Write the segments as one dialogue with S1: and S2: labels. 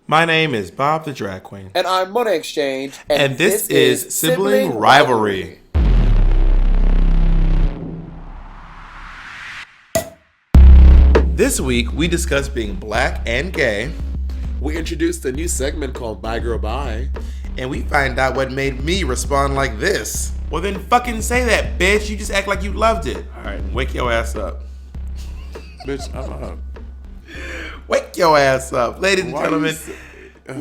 S1: My name is Bob the Drag Queen.
S2: And I'm Monet Exchange.
S1: And this is Sibling Rivalry. This week, we discuss being black and gay.
S3: We introduced a new segment called Bye Girl Bye.
S1: And we find out what made me respond like this. Well, then fucking say that, bitch. You just act like you loved it. All right, wake your ass up.
S3: Bitch, I'm up.
S1: Wake your ass up. Ladies and gentlemen,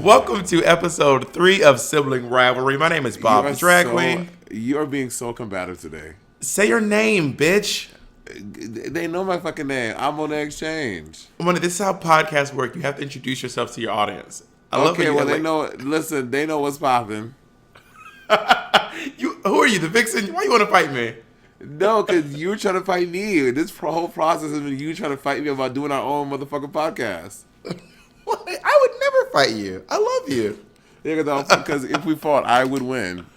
S1: welcome to episode 3 of Sibling Rivalry. My name is Bob, the Drag Queen.
S3: You are being so combative today.
S1: Say your name, bitch.
S3: They know my fucking name. I'm Monet Exchange.
S1: This is how podcasts work. You have to introduce yourself to your audience.
S3: They know. Listen, they know what's popping.
S1: Who are you, the vixen? Why you want to fight me?
S3: No, because you were trying to fight me. This whole process has been you trying to fight me about doing our own motherfucking podcast.
S1: What? I would never fight you. I love you.
S3: Yeah, because if we fought, I would win.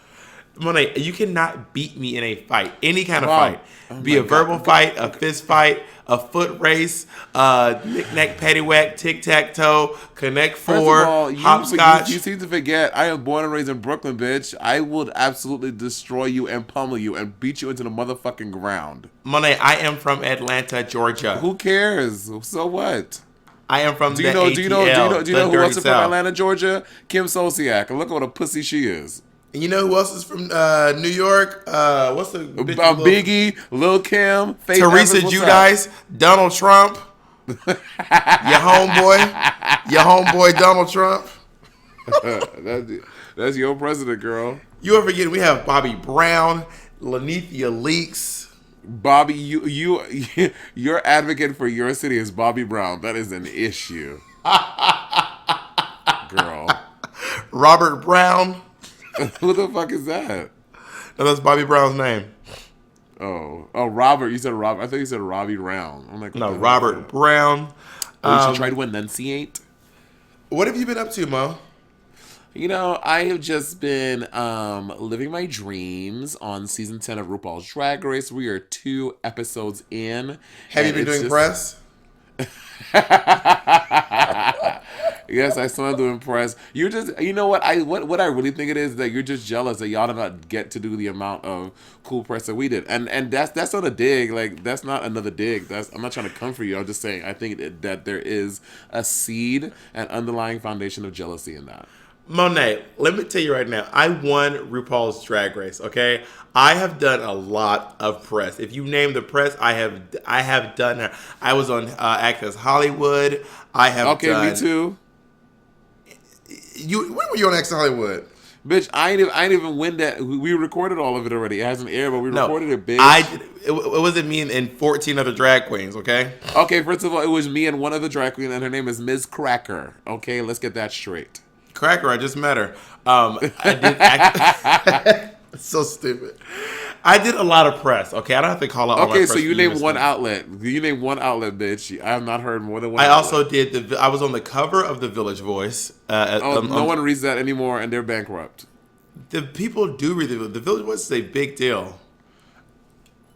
S1: Monet, you cannot beat me in a fight. Any kind of fight. Be a verbal fight, a fist fight, a foot race, knick-knack, paddywhack, tic-tac-toe, connect four, hopscotch.
S3: You seem to forget, I am born and raised in Brooklyn, bitch. I would absolutely destroy you and pummel you and beat you into the motherfucking ground.
S1: Monet, I am from Atlanta, Georgia.
S3: Who cares? So what?
S1: I am from
S3: Do you know who else is from Atlanta, Georgia? Kim Sosiak. And look at what a pussy she is.
S1: And you know who else is from New York? What's the bitch?
S3: Biggie, Lil Kim, Faith
S1: Teresa
S3: Evans,
S1: Giudice, Donald Trump, your homeboy Donald Trump.
S3: That's your president, girl.
S1: You ever forget we have Bobby Brown, Lanithia Leaks.
S3: Bobby, your advocate for your city is Bobby Brown. That is an issue, girl.
S1: Robert Brown.
S3: Who the fuck is that?
S1: No, that's Bobby Brown's name.
S3: Oh, Robert. You said Robert. I thought you said Robbie Brown. I'm like,
S1: no, Robert Brown.
S3: You should try to enunciate.
S1: What have you been up to, Mo?
S3: You know, I have just been living my dreams on season 10 of RuPaul's Drag Race. We are 2 episodes in.
S1: Have you been doing press?
S3: Yes, I still am doing press. You're just, you know what? What I really think it is that you're just jealous that y'all did not get to do the amount of cool press that we did, and that's not a dig. Like, that's not another dig. I'm not trying to come for you. I'm just saying I think that there is a seed and underlying foundation of jealousy in that.
S1: Monet, let me tell you right now, I won RuPaul's Drag Race, okay? I have done a lot of press. If you name the press, I have done it. I was on Access Hollywood. I have done...
S3: me too.
S1: When were you on Access Hollywood?
S3: Bitch, I ain't even win that. We recorded all of it already. It hasn't aired, but we recorded it, bitch.
S1: It wasn't me and 14 other drag queens, okay?
S3: Okay, first of all, it was me and one other drag queen, and her name is Ms. Cracker. Okay, let's get that straight.
S1: Cracker, I just met her. I did so stupid. I did a lot of press. Okay, I don't have to call out all my press.
S3: Okay, so you named one outlet. You named one outlet, bitch. I have not heard more than one.
S1: I also did I was on the cover of the Village Voice.
S3: No one reads that anymore, and they're bankrupt.
S1: The people do read the Village Voice is a big deal.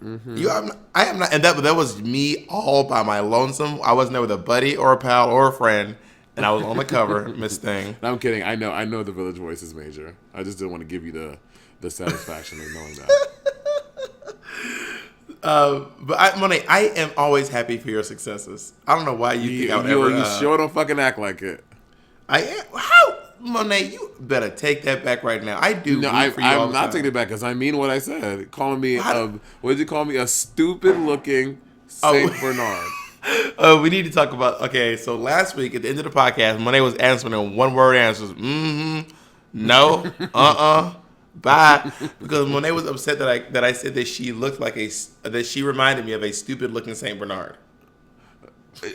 S3: Mm-hmm.
S1: I am not, and that was me all by my lonesome. I wasn't there with a buddy or a pal or a friend. And I was on the cover, Miss Thing.
S3: No, I'm kidding. I know the Village Voice is major. I just didn't want to give you the satisfaction of knowing that.
S1: But Monet, I am always happy for your successes. I don't know why you think I would ever...
S3: You sure don't fucking act like it.
S1: I am? How? Monet, you better take that back right now. I do.
S3: No, I'm not taking it back because I mean what I said. Calling me, what did you call me? A stupid-looking Saint Bernard.
S1: We need to talk about... Okay, so last week at the end of the podcast, Monet was answering in one-word answers. No, bye. Because Monet was upset that I said that she looked like that she reminded me of a stupid-looking Saint Bernard.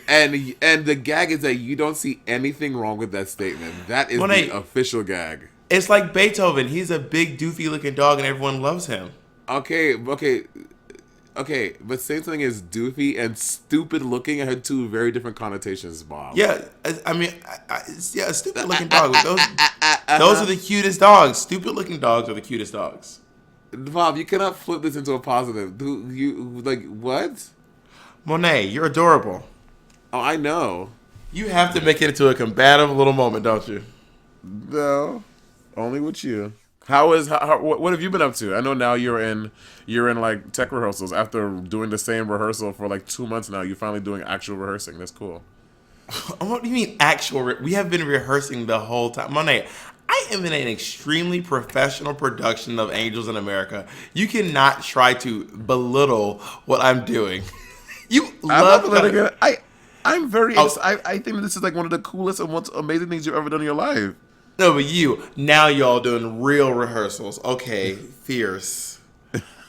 S3: And the gag is that you don't see anything wrong with that statement. That is Monet, the official gag.
S1: It's like Beethoven. He's a big, doofy-looking dog, and everyone loves him.
S3: Okay, but same thing as doofy and stupid looking had 2 very different connotations, Bob.
S1: Yeah, I mean, a stupid looking dog. Those are the cutest dogs. Stupid looking dogs are the cutest dogs.
S3: Bob, you cannot flip this into a positive. You like what?
S1: Monet, you're adorable.
S3: Oh, I know.
S1: You have to make it into a combative little moment, don't you?
S3: No, only with you. What have you been up to? I know now you're in like tech rehearsals after doing the same rehearsal for like 2 months now. You're finally doing actual rehearsing. That's cool.
S1: What do you mean actual? We have been rehearsing the whole time. Monet, I am in an extremely professional production of Angels in America. You cannot try to belittle what I'm doing. You
S3: I'm
S1: love
S3: not letting
S1: trying-
S3: it. I'm very.
S1: Oh,
S3: I think this is like one of the coolest and most amazing things you've ever done in your life.
S1: no, but now y'all doing real rehearsals. Okay, fierce.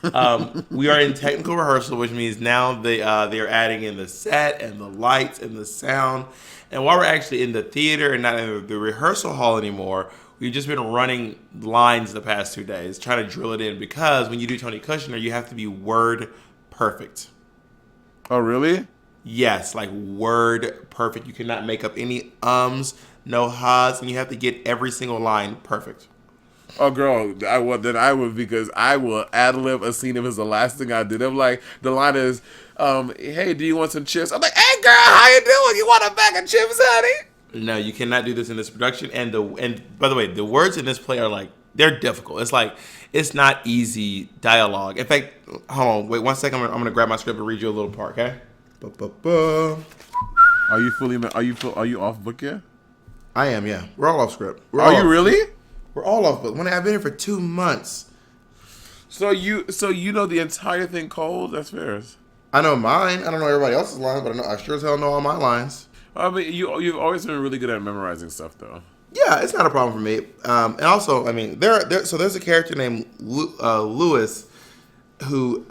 S1: We are in technical rehearsal, which means now they're adding in the set and the lights and the sound. And while we're actually in the theater and not in the rehearsal hall anymore, we've just been running lines the past 2 days, trying to drill it in because when you do Tony Kushner, you have to be word perfect.
S3: Oh, really?
S1: Yes, like word perfect. You cannot make up any ums, no has, and you have to get every single line perfect.
S3: Oh, girl, I would because I will ad lib a scene if it's the last thing I did. I'm like, the line is, hey, do you want some chips? I'm like, hey, girl, how you doing? You want a bag of chips, honey?
S1: No, you cannot do this in this production. And by the way, the words in this play are like they're difficult. It's like it's not easy dialogue. In fact, hold on, wait 1 second. I'm gonna grab my script and read you a little part. Okay. Ba-ba-ba.
S3: Are you off book yet?
S1: I am. Yeah, we're all off script.
S3: Are you really?
S1: We're all off book. When I've been here for 2 months.
S3: So you know the entire thing cold? That's fair.
S1: I know mine. I don't know everybody else's lines, but I sure as hell know all my lines.
S3: I mean, you've always been really good at memorizing stuff, though.
S1: Yeah, it's not a problem for me. And also, I mean, there's a character named Lewis who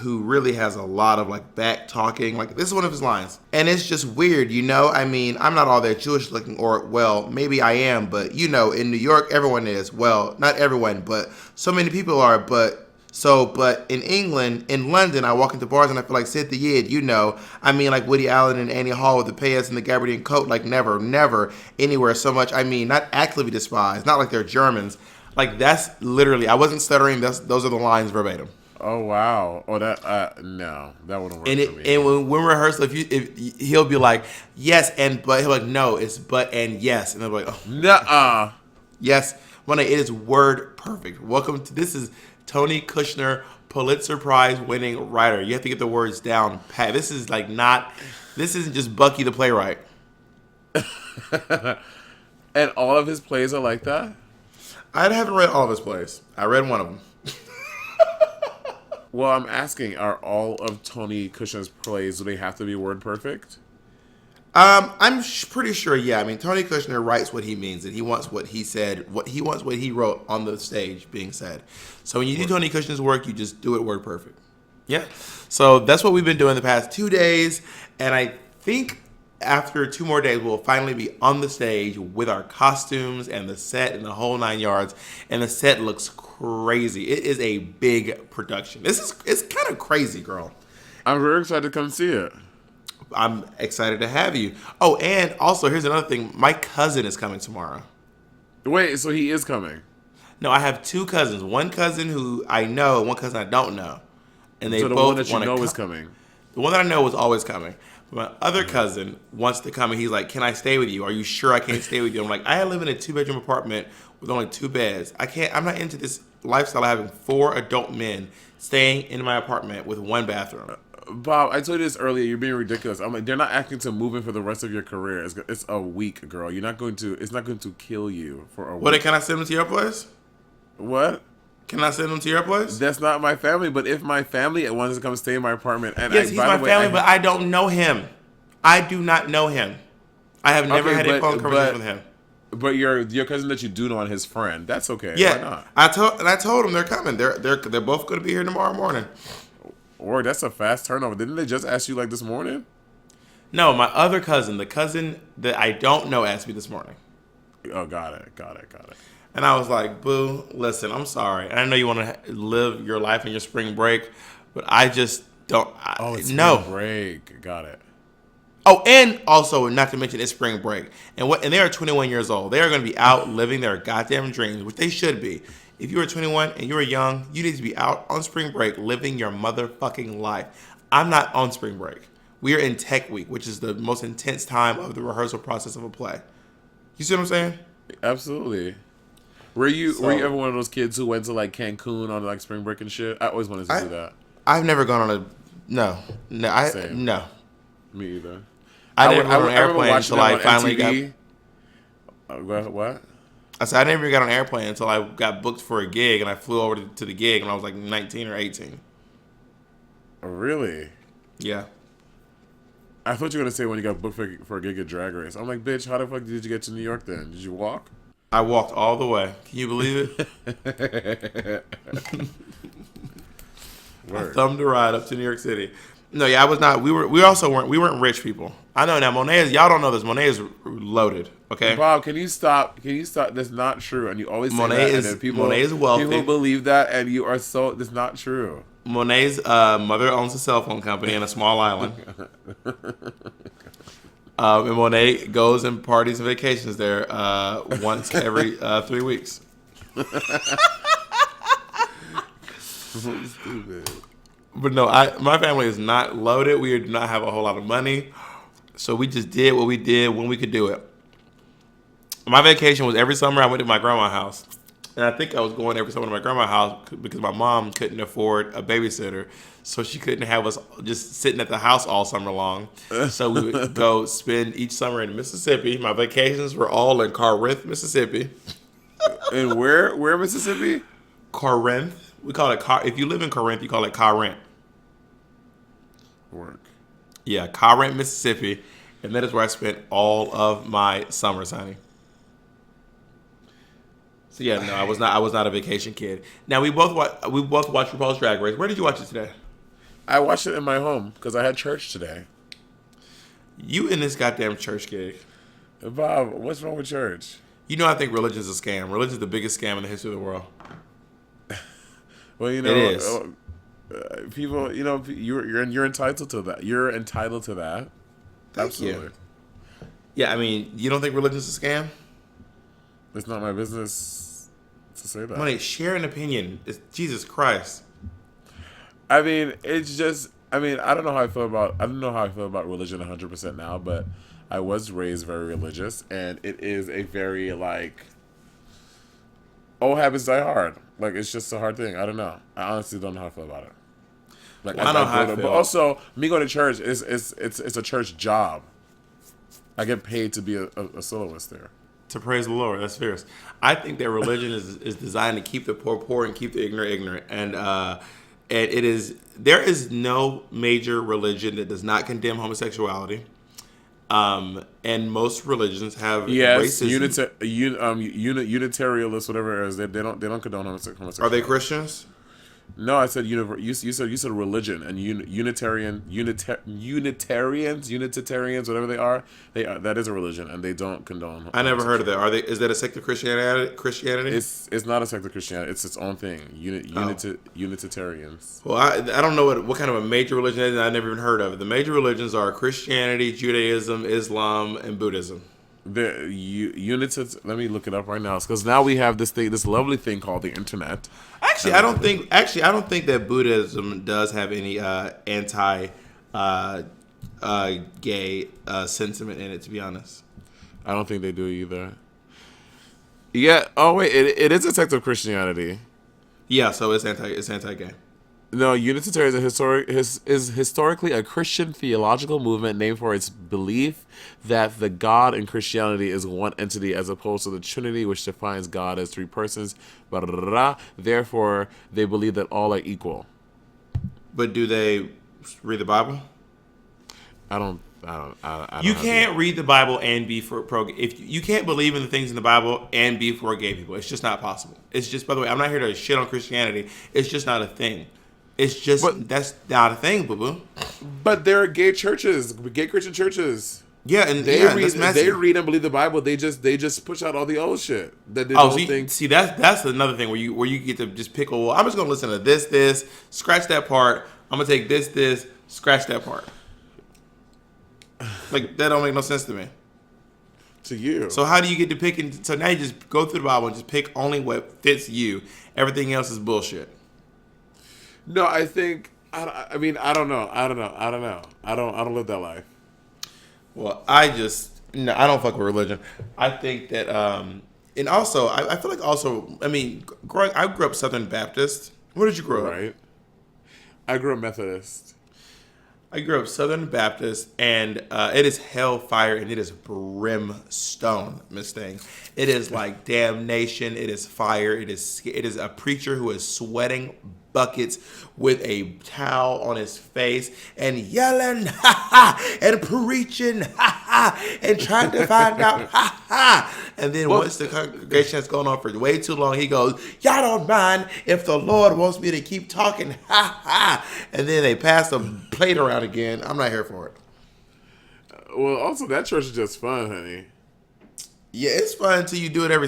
S1: really has a lot of like back talking. Like this is one of his lines, and it's just weird, you know. I mean, I'm not all that Jewish looking, or well, maybe I am, but you know, in New York, everyone is. Well, not everyone, but so many people are. But in England, in London, I walk into bars and I feel like Sid the Yid, you know. I mean, like Woody Allen and Annie Hall with the payas and the gabardine coat, like never anywhere so much. I mean, not actively despised, not like they're Germans. Like that's literally, I wasn't stuttering. Those are the lines verbatim.
S3: Oh wow! Oh no, that wouldn't work
S1: And
S3: for me.
S1: and when rehearsal, if he'll be like yes and but, he'll be like no, it's but and yes, and they'll be like oh
S3: Nuh-uh.
S1: yes, it is word perfect. Welcome to this is Tony Kushner, Pulitzer Prize winning writer. You have to get the words down pat. This isn't just Bucky the playwright.
S3: And all of his plays are like that?
S1: I haven't read all of his plays. I read one of them.
S3: Well, I'm asking, are all of Tony Kushner's plays, do they have to be word perfect?
S1: I'm pretty sure, yeah. I mean, Tony Kushner writes what he means, and he wants what he said, what he wrote on the stage being said. So when you do Tony Kushner's work, you just do it word perfect. Yeah. So that's what we've been doing the past 2 days, and I think after 2 more days, we'll finally be on the stage with our costumes and the set and the whole 9 yards. And the set looks crazy. It is a big production. It's kind of crazy, girl.
S3: I'm very excited to come see it.
S1: I'm excited to have you. Oh, and also, here's another thing. My cousin is coming tomorrow.
S3: Wait, so he is coming?
S1: No, I have 2 cousins. One cousin who I know, one cousin I don't know. And they
S3: So the
S1: both
S3: one that you
S1: want to
S3: know is coming?
S1: The one that I know was always coming. My other cousin wants to come, and he's like, "Can I stay with you? Are you sure I can't stay with you?" I'm like, "I live in a 2-bedroom apartment with only 2 beds. I'm not into this lifestyle of having 4 adult men staying in my apartment with 1 bathroom."
S3: Bob, I told you this earlier. You're being ridiculous. I'm like, they're not acting to move in for the rest of your career. It's a week, girl. It's not going to kill you for a week.
S1: What? Can I send them to your place?
S3: What?
S1: Can I send them to your place?
S3: That's not my family. But if my family wants to come stay in my apartment, and
S1: Yes, he's my family, but I don't know him. I do not know him. I have never had a phone conversation with him.
S3: But your cousin that you do know and his friend, that's okay.
S1: Yeah,
S3: Why not?
S1: I told them they're coming. They're both going to be here tomorrow morning.
S3: Or that's a fast turnover. Didn't they just ask you like this morning?
S1: No, my other cousin, the cousin that I don't know, asked me this morning.
S3: Oh, got it.
S1: And I was like, "Boo, listen, I'm sorry. And I know you want to live your life in your spring break, but I just don't."
S3: It's
S1: no
S3: spring break. Got it.
S1: Oh, and also, not to mention, it's spring break. And they are 21 years old. They are going to be out living their goddamn dreams, which they should be. If you are 21 and you are young, you need to be out on spring break living your motherfucking life. I'm not on spring break. We are in Tech Week, which is the most intense time of the rehearsal process of a play. You see what I'm saying?
S3: Absolutely. Were you ever one of those kids who went to like Cancun on like spring break and shit? I always wanted to do that.
S1: I've never gone on a no.
S3: Same.
S1: No.
S3: Me either.
S1: I never went on an airplane until I finally got.
S3: What?
S1: I said I never got on an airplane until I got booked for a gig, and I flew over to the gig when I was like 19 or 18.
S3: Oh, really?
S1: Yeah.
S3: I thought you were gonna say when you got booked for a gig at Drag Race. I'm like, bitch, how the fuck did you get to New York then? Did you walk?
S1: I walked all the way. Can you believe it? I thumbed a ride up to New York City. No, yeah, I was not. We weren't rich people. I know now. Monet is. Y'all don't know this. Monet is loaded. Okay.
S3: Bob, can you stop? That's not true. And you always say
S1: Monet
S3: that.
S1: is.
S3: And then
S1: Monet is wealthy.
S3: People believe that, and you are so. That's not true.
S1: Monet's mother owns a cell phone company in a small island. And Monet goes and parties and vacations there once every 3 weeks.
S3: Stupid.
S1: But no, my family is not loaded. We do not have a whole lot of money. So we just did what we did when we could do it. My vacation was every summer I went to my grandma's house. And I think I was going every summer to my grandma's house because my mom couldn't afford a babysitter. So she couldn't have us just sitting at the house all summer long. So we would go spend each summer in Mississippi. My vacations were all in Corinth, Mississippi.
S3: And where Mississippi?
S1: Corinth. We call it if you live in Corinth, you call it Corinth.
S3: Work.
S1: Yeah, Corinth, Mississippi. And that is where I spent all of my summers, honey. So yeah, no, I was not a vacation kid. Now we both watched RuPaul's Drag Race. Where did you watch it today?
S3: I watched it in my home because I had church today.
S1: You in this goddamn church gig.
S3: Bob, what's wrong with church?
S1: You know I think religion is a scam. Religion is the biggest scam in the history of the world.
S3: Well, you know,
S1: it is.
S3: People, you know, you're entitled to that. You're entitled to that.
S1: Thank
S3: Absolutely.
S1: You. Yeah, I mean, you don't think religion is a scam?
S3: It's not my business to say that.
S1: Money, share an opinion. It's Jesus Christ.
S3: I mean, it's just. I mean, I don't know how I feel about religion 100% now, but I was raised very religious, and it is a very like. Old habits die hard. Like, it's just a hard thing. I don't know. I honestly don't know how I feel about it. Like,
S1: well, I know how I feel.
S3: But also, me going to church it's a church job. I get paid to be a soloist there.
S1: To praise the Lord. That's fierce. I think that religion is designed to keep the poor and keep the ignorant. And it is. There is no major religion that does not condemn homosexuality. And most religions have racism.
S3: Unitarianists, whatever it is, they don't condone homosexuality.
S1: Are they Christians?
S3: No, I said you said religion and Unitarians, whatever they are, that is a religion and they don't condone.
S1: I never heard of that. Is that a sect of Christianity?
S3: It's not a sect of Christianity. It's its own thing. Unitarians.
S1: Well, I don't know what kind of a major religion it is. I never even heard of it. The major religions are Christianity, Judaism, Islam, and Buddhism.
S3: Let me look it up right now because now we have this lovely thing called the internet.
S1: Actually, I don't think that Buddhism does have any anti gay sentiment in it. To be honest,
S3: I don't think they do either. Yeah. Oh wait, it is a sect of Christianity.
S1: Yeah, so it's anti-gay.
S3: No, Unitarianism is historically a Christian theological movement named for its belief that the God in Christianity is one entity as opposed to the Trinity, which defines God as three persons. Therefore, they believe that all are equal.
S1: But do they read the Bible?
S3: I don't
S1: you can't read the Bible and be for pro. If you can't believe in the things in the Bible and be for gay people, it's just not possible. It's just, by the way, I'm not here to shit on Christianity. It's just not a thing. It's just that's not a thing, boo boo.
S3: But there are gay churches, gay Christian churches.
S1: Yeah, and
S3: they read and believe the Bible. They just push out all the old shit that they don't think.
S1: See, that's another thing where you get to just pick. Well, I'm just gonna listen to this, scratch that part. I'm gonna take this, scratch that part. Like, that don't make no sense to me.
S3: To you.
S1: So how do you get to pick? So now you just go through the Bible and just pick only what fits you. Everything else is bullshit.
S3: No, I think I mean, I don't know. I don't live that life.
S1: Well, no, I don't fuck with religion. I think that, and also, I feel like also, I mean, I grew up Southern Baptist. Where did you grow up?
S3: Right. I grew up Methodist.
S1: I grew up Southern Baptist, and it is hellfire and it is brimstone, Miss Thing. It is like damnation. It is fire. It is a preacher who is sweating buckets with a towel on his face and yelling, ha ha, and preaching, ha ha, and trying to find out, ha ha. And then once the congregation has gone on for way too long, he goes, y'all don't mind if the Lord wants me to keep talking, ha ha. And then they pass the plate around again. I'm not here for it.
S3: Well, also that church is just fun, honey.
S1: Yeah, it's fun until you do it every.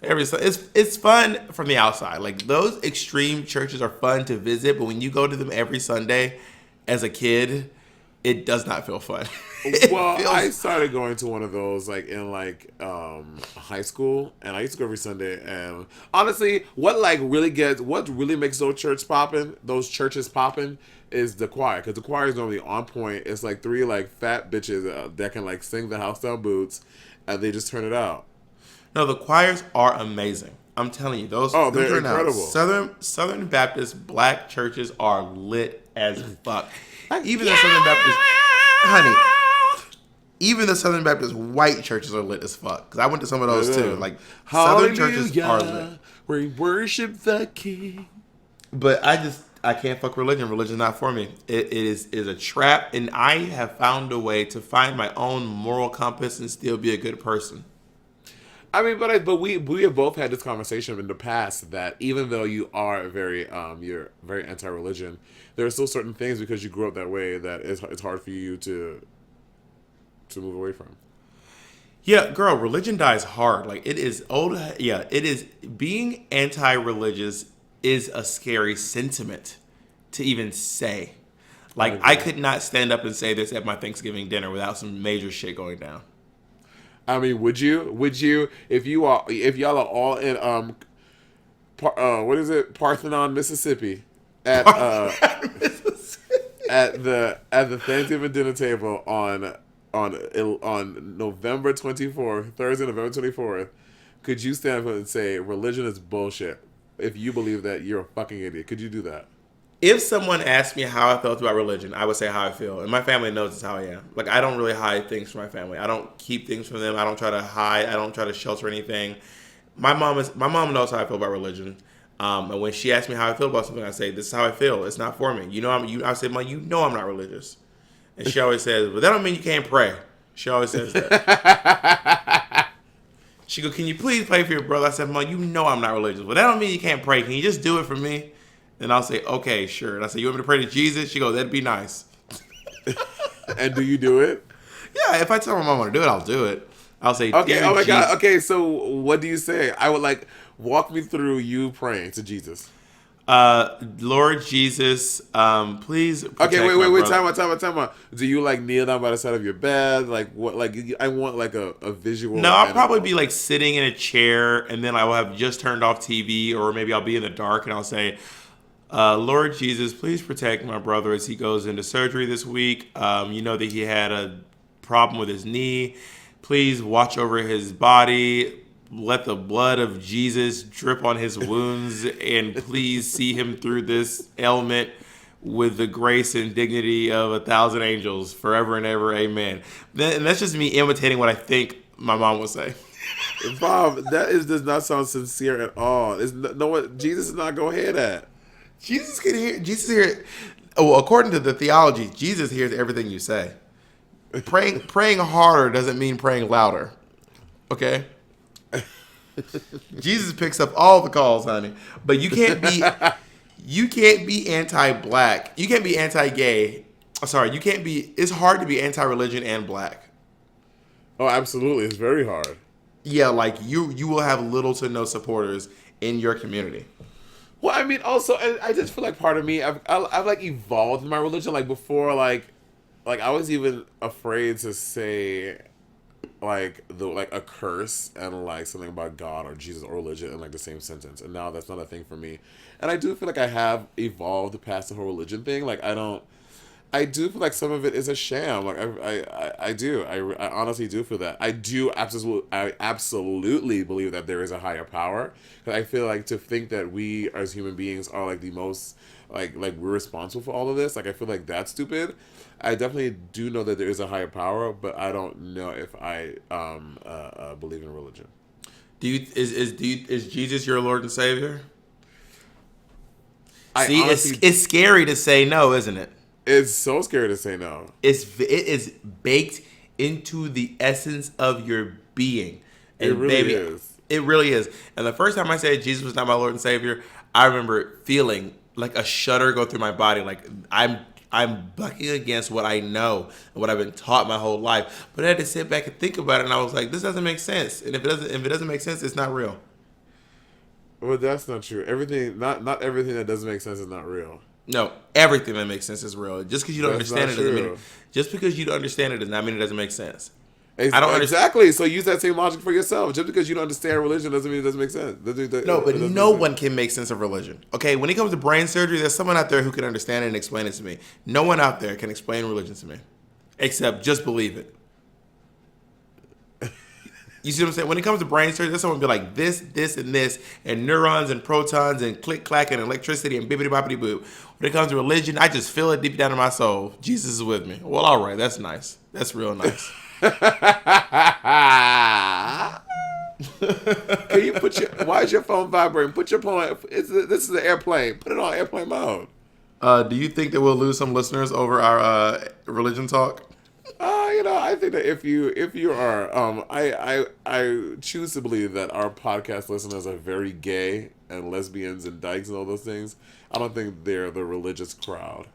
S1: It's fun from the outside. Like those extreme churches are fun to visit, but when you go to them every Sunday, as a kid, it does not feel fun.
S3: I started going to one of those like in high school, and I used to go every Sunday. And honestly, what really makes those churches popping, is the choir, because the choir is normally on point. It's like three like fat bitches that can like sing the house down boots, and they just turn it out.
S1: No, the choirs are amazing. I'm telling you, they're
S3: incredible.
S1: Southern Baptist black churches are lit as fuck. Even the Southern Baptist, honey, even the Southern Baptist white churches are lit as fuck. Because I went to some of those too. Like Southern churches are lit.
S3: We worship the King.
S1: But I can't fuck religion. Religion's not for me. It is a trap, and I have found a way to find my own moral compass and still be a good person.
S3: I mean, but we have both had this conversation in the past that even though you are you're very anti-religion, there are still certain things because you grew up that way that it's hard for you to move away from.
S1: Yeah, girl, religion dies hard. Like it is old. Yeah, it is. Being anti-religious is a scary sentiment to even say. Like I could not stand up and say this at my Thanksgiving dinner without some major shit going down.
S3: I mean, would you if y'all are all in what is it, Parthenon, Mississippi, at at the Thanksgiving dinner table on November 24th, Thursday, November 24th, could you stand up and say religion is bullshit? If you believe that, you're a fucking idiot. Could you do that?
S1: If someone asked me how I felt about religion, I would say how I feel. And my family knows it's how I am. Like, I don't really hide things from my family. I don't keep things from them. I don't try to hide. I don't try to shelter anything. My mom knows how I feel about religion. And when she asks me how I feel about something, I say, this is how I feel. It's not for me. I say, Mom, you know I'm not religious. And she always says, but that don't mean you can't pray. She always says that. She go, can you please pray for your brother? I said, Mom, you know I'm not religious. But that don't mean you can't pray. Can you just do it for me? And I'll say, okay, sure. And I say, you want me to pray to Jesus? She goes, that'd be nice.
S3: And do you do it?
S1: Yeah, if I tell my mom I want to do it, I'll do it. I'll say,
S3: okay, oh my
S1: Jesus.
S3: God. Okay, so what do you say? I would walk me through you praying to Jesus.
S1: Lord Jesus, please.
S3: Okay, wait. Time out. Do you kneel down by the side of your bed? Like what? I want a visual.
S1: No, I'll probably be sitting in a chair, and then I will have just turned off TV, or maybe I'll be in the dark, and I'll say, Lord Jesus, please protect my brother as he goes into surgery this week. You know that he had a problem with his knee. Please watch over his body. Let the blood of Jesus drip on his wounds, and please see him through this ailment with the grace and dignity of 1,000 angels forever and ever. Amen. And that's just me imitating what I think my mom would say.
S3: Bob, does not sound sincere at all. Jesus is not going to hear that.
S1: Jesus hears. Well, according to the theology, Jesus hears everything you say. Praying harder doesn't mean praying louder. Okay? Jesus picks up all the calls, honey. But you can't be anti-black. You can't be anti-gay. Sorry, you can't be. It's hard to be anti-religion and black.
S3: Oh, absolutely. It's very hard.
S1: Yeah, you will have little to no supporters in your community.
S3: Well, I mean, also, I just feel like part of me, I've evolved in my religion. Before, I was even afraid to say, like a curse and like something about God or Jesus or religion in like the same sentence, and now that's not a thing for me. And I do feel like I have evolved past the whole religion thing. Like I do feel like some of it is a sham. Like I do. I honestly do feel that. I absolutely believe that there is a higher power. Because I feel like to think that we as human beings are like the most like we're responsible for all of this. Like I feel like that's stupid. I definitely do know that there is a higher power, but I don't know if I believe in religion.
S1: Is Jesus your Lord and Savior?
S3: I
S1: See,
S3: honestly,
S1: it's scary to say no, isn't it?
S3: it's so scary to say no.
S1: It is baked into the essence of your being. And
S3: It really is.
S1: it really is. And the first time I said Jesus was not my Lord and Savior, I remember feeling like a shudder go through my body. Like I'm bucking against what I know and what I've been taught my whole life. But I had to sit back and think about it, and I was like, this doesn't make sense. And if it doesn't make sense, it's not real.
S3: Well, that's not true. Everything, not everything that doesn't make sense is not real.
S1: No, everything that makes sense is real. Just because you don't
S3: That's
S1: understand
S3: not
S1: it doesn't
S3: true.
S1: mean just because you don't understand it does not mean it doesn't make sense. I don't understand.
S3: Exactly. So use that same logic for yourself. Just because you don't understand religion doesn't mean it doesn't make sense.
S1: No, but no one can make sense of religion. Okay, when it comes to brain surgery, there's someone out there who can understand it and explain it to me. No one out there can explain religion to me, except just believe it. You see what I'm saying? When it comes to brain surgery, there's someone be like this, and this, and neurons and protons and click clack and electricity and bibbity boppity boop. When it comes to religion, I just feel it deep down in my soul. Jesus is with me. Well, all right, that's nice. That's real nice.
S3: Can you why is your phone vibrating? Put your phone. This is an airplane. Put it on airplane mode.
S1: Do you think that we'll lose some listeners over our religion talk?
S3: I think that if you are, I choose to believe that our podcast listeners are very gay and lesbians and dykes and all those things. I don't think they're the religious crowd.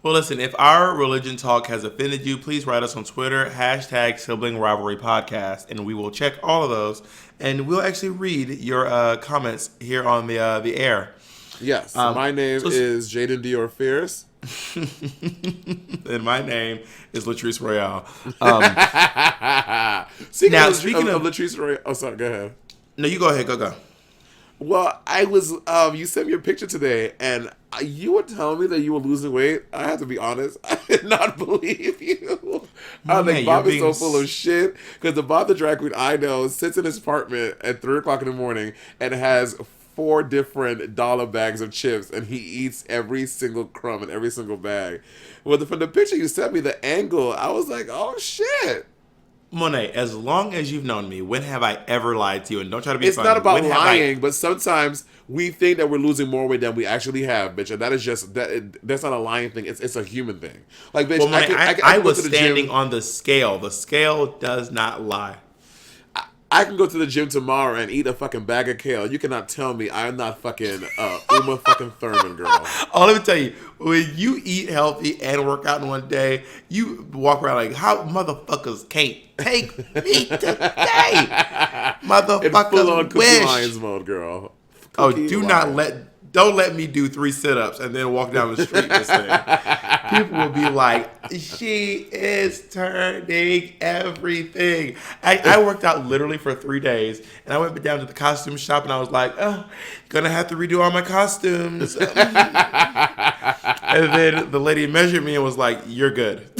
S1: Well, listen, if our religion talk has offended you, please write us on Twitter, #Sibling Rivalry Podcast, and we will check all of those, and we'll actually read your comments here on the air.
S3: Yes, my name is Jaden Dior Fierce.
S1: And my name is Latrice Royale.
S3: Speaking of Latrice Royale, oh sorry, go ahead.
S1: No, you go ahead. Go.
S3: Well, I was. You sent me a picture today, and you were telling me that you were losing weight. I have to be honest. I did not believe you. I was like, Bob is so full of shit. Because the Bob the drag queen I know sits in his apartment at 3:00 in the morning and has 4 different dollar bags of chips, and he eats every single crumb in every single bag. Well, from the picture you sent me, the angle, I was like, oh shit.
S1: Monet, as long as you've known me, when have I ever lied to you? And don't try to be
S3: It's
S1: funny.
S3: not about lying, but sometimes we think that we're losing more weight than we actually have, bitch. And that is just that's not a lying thing. It's a human thing. Like, bitch,
S1: Well, Monet, I was standing
S3: gym.
S1: on the scale. The scale does not lie.
S3: I can go to the gym tomorrow and eat a fucking bag of kale. You cannot tell me I'm not fucking Uma fucking Thurman, girl.
S1: Oh, let me tell you, when you eat healthy and work out in one day, you walk around like, how motherfuckers can't take me today? Motherfuckers
S3: full on Cookie
S1: wish.
S3: Lions mode, girl.
S1: Don't let me do 3 sit-ups and then walk down the street this thing. People will be like, she is turning everything. I worked out literally for 3 days, and I went down to the costume shop, and I was like, gonna have to redo all my costumes. And then the lady measured me and was like, you're good.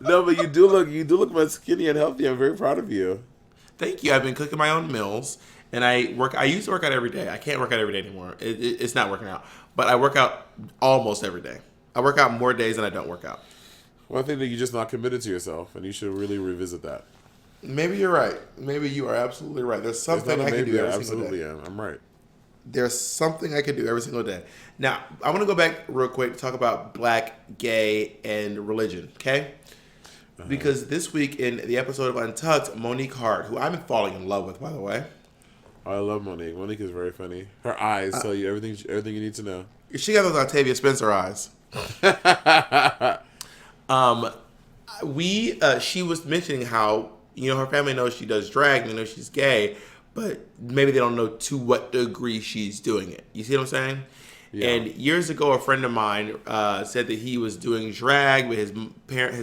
S3: No, but you do look more skinny and healthy. I'm very proud of you.
S1: Thank you. I've been cooking my own meals. And I used to work out every day. I can't work out every day anymore. It's not working out. But I work out almost every day. I work out more days than I don't work out.
S3: Well, I think that you're just not committed to yourself, and you should really revisit that.
S1: Maybe you're right. Maybe you are absolutely right. There's something I can do every single day.
S3: I'm right.
S1: There's something I can do every single day. Now, I want to go back real quick to talk about black, gay, and religion, okay? Because this week in the episode of Untucked, Monique Hart, who I'm falling in love with, by the way.
S3: I love Monique. Monique is very funny. Her eyes tell you everything you need to know.
S1: She got those Octavia Spencer eyes. She was mentioning how, her family knows she does drag, they know she's gay, but maybe they don't know to what degree she's doing it. You see what I'm saying?
S3: Yeah.
S1: And years ago, a friend of mine said that he was doing drag, but his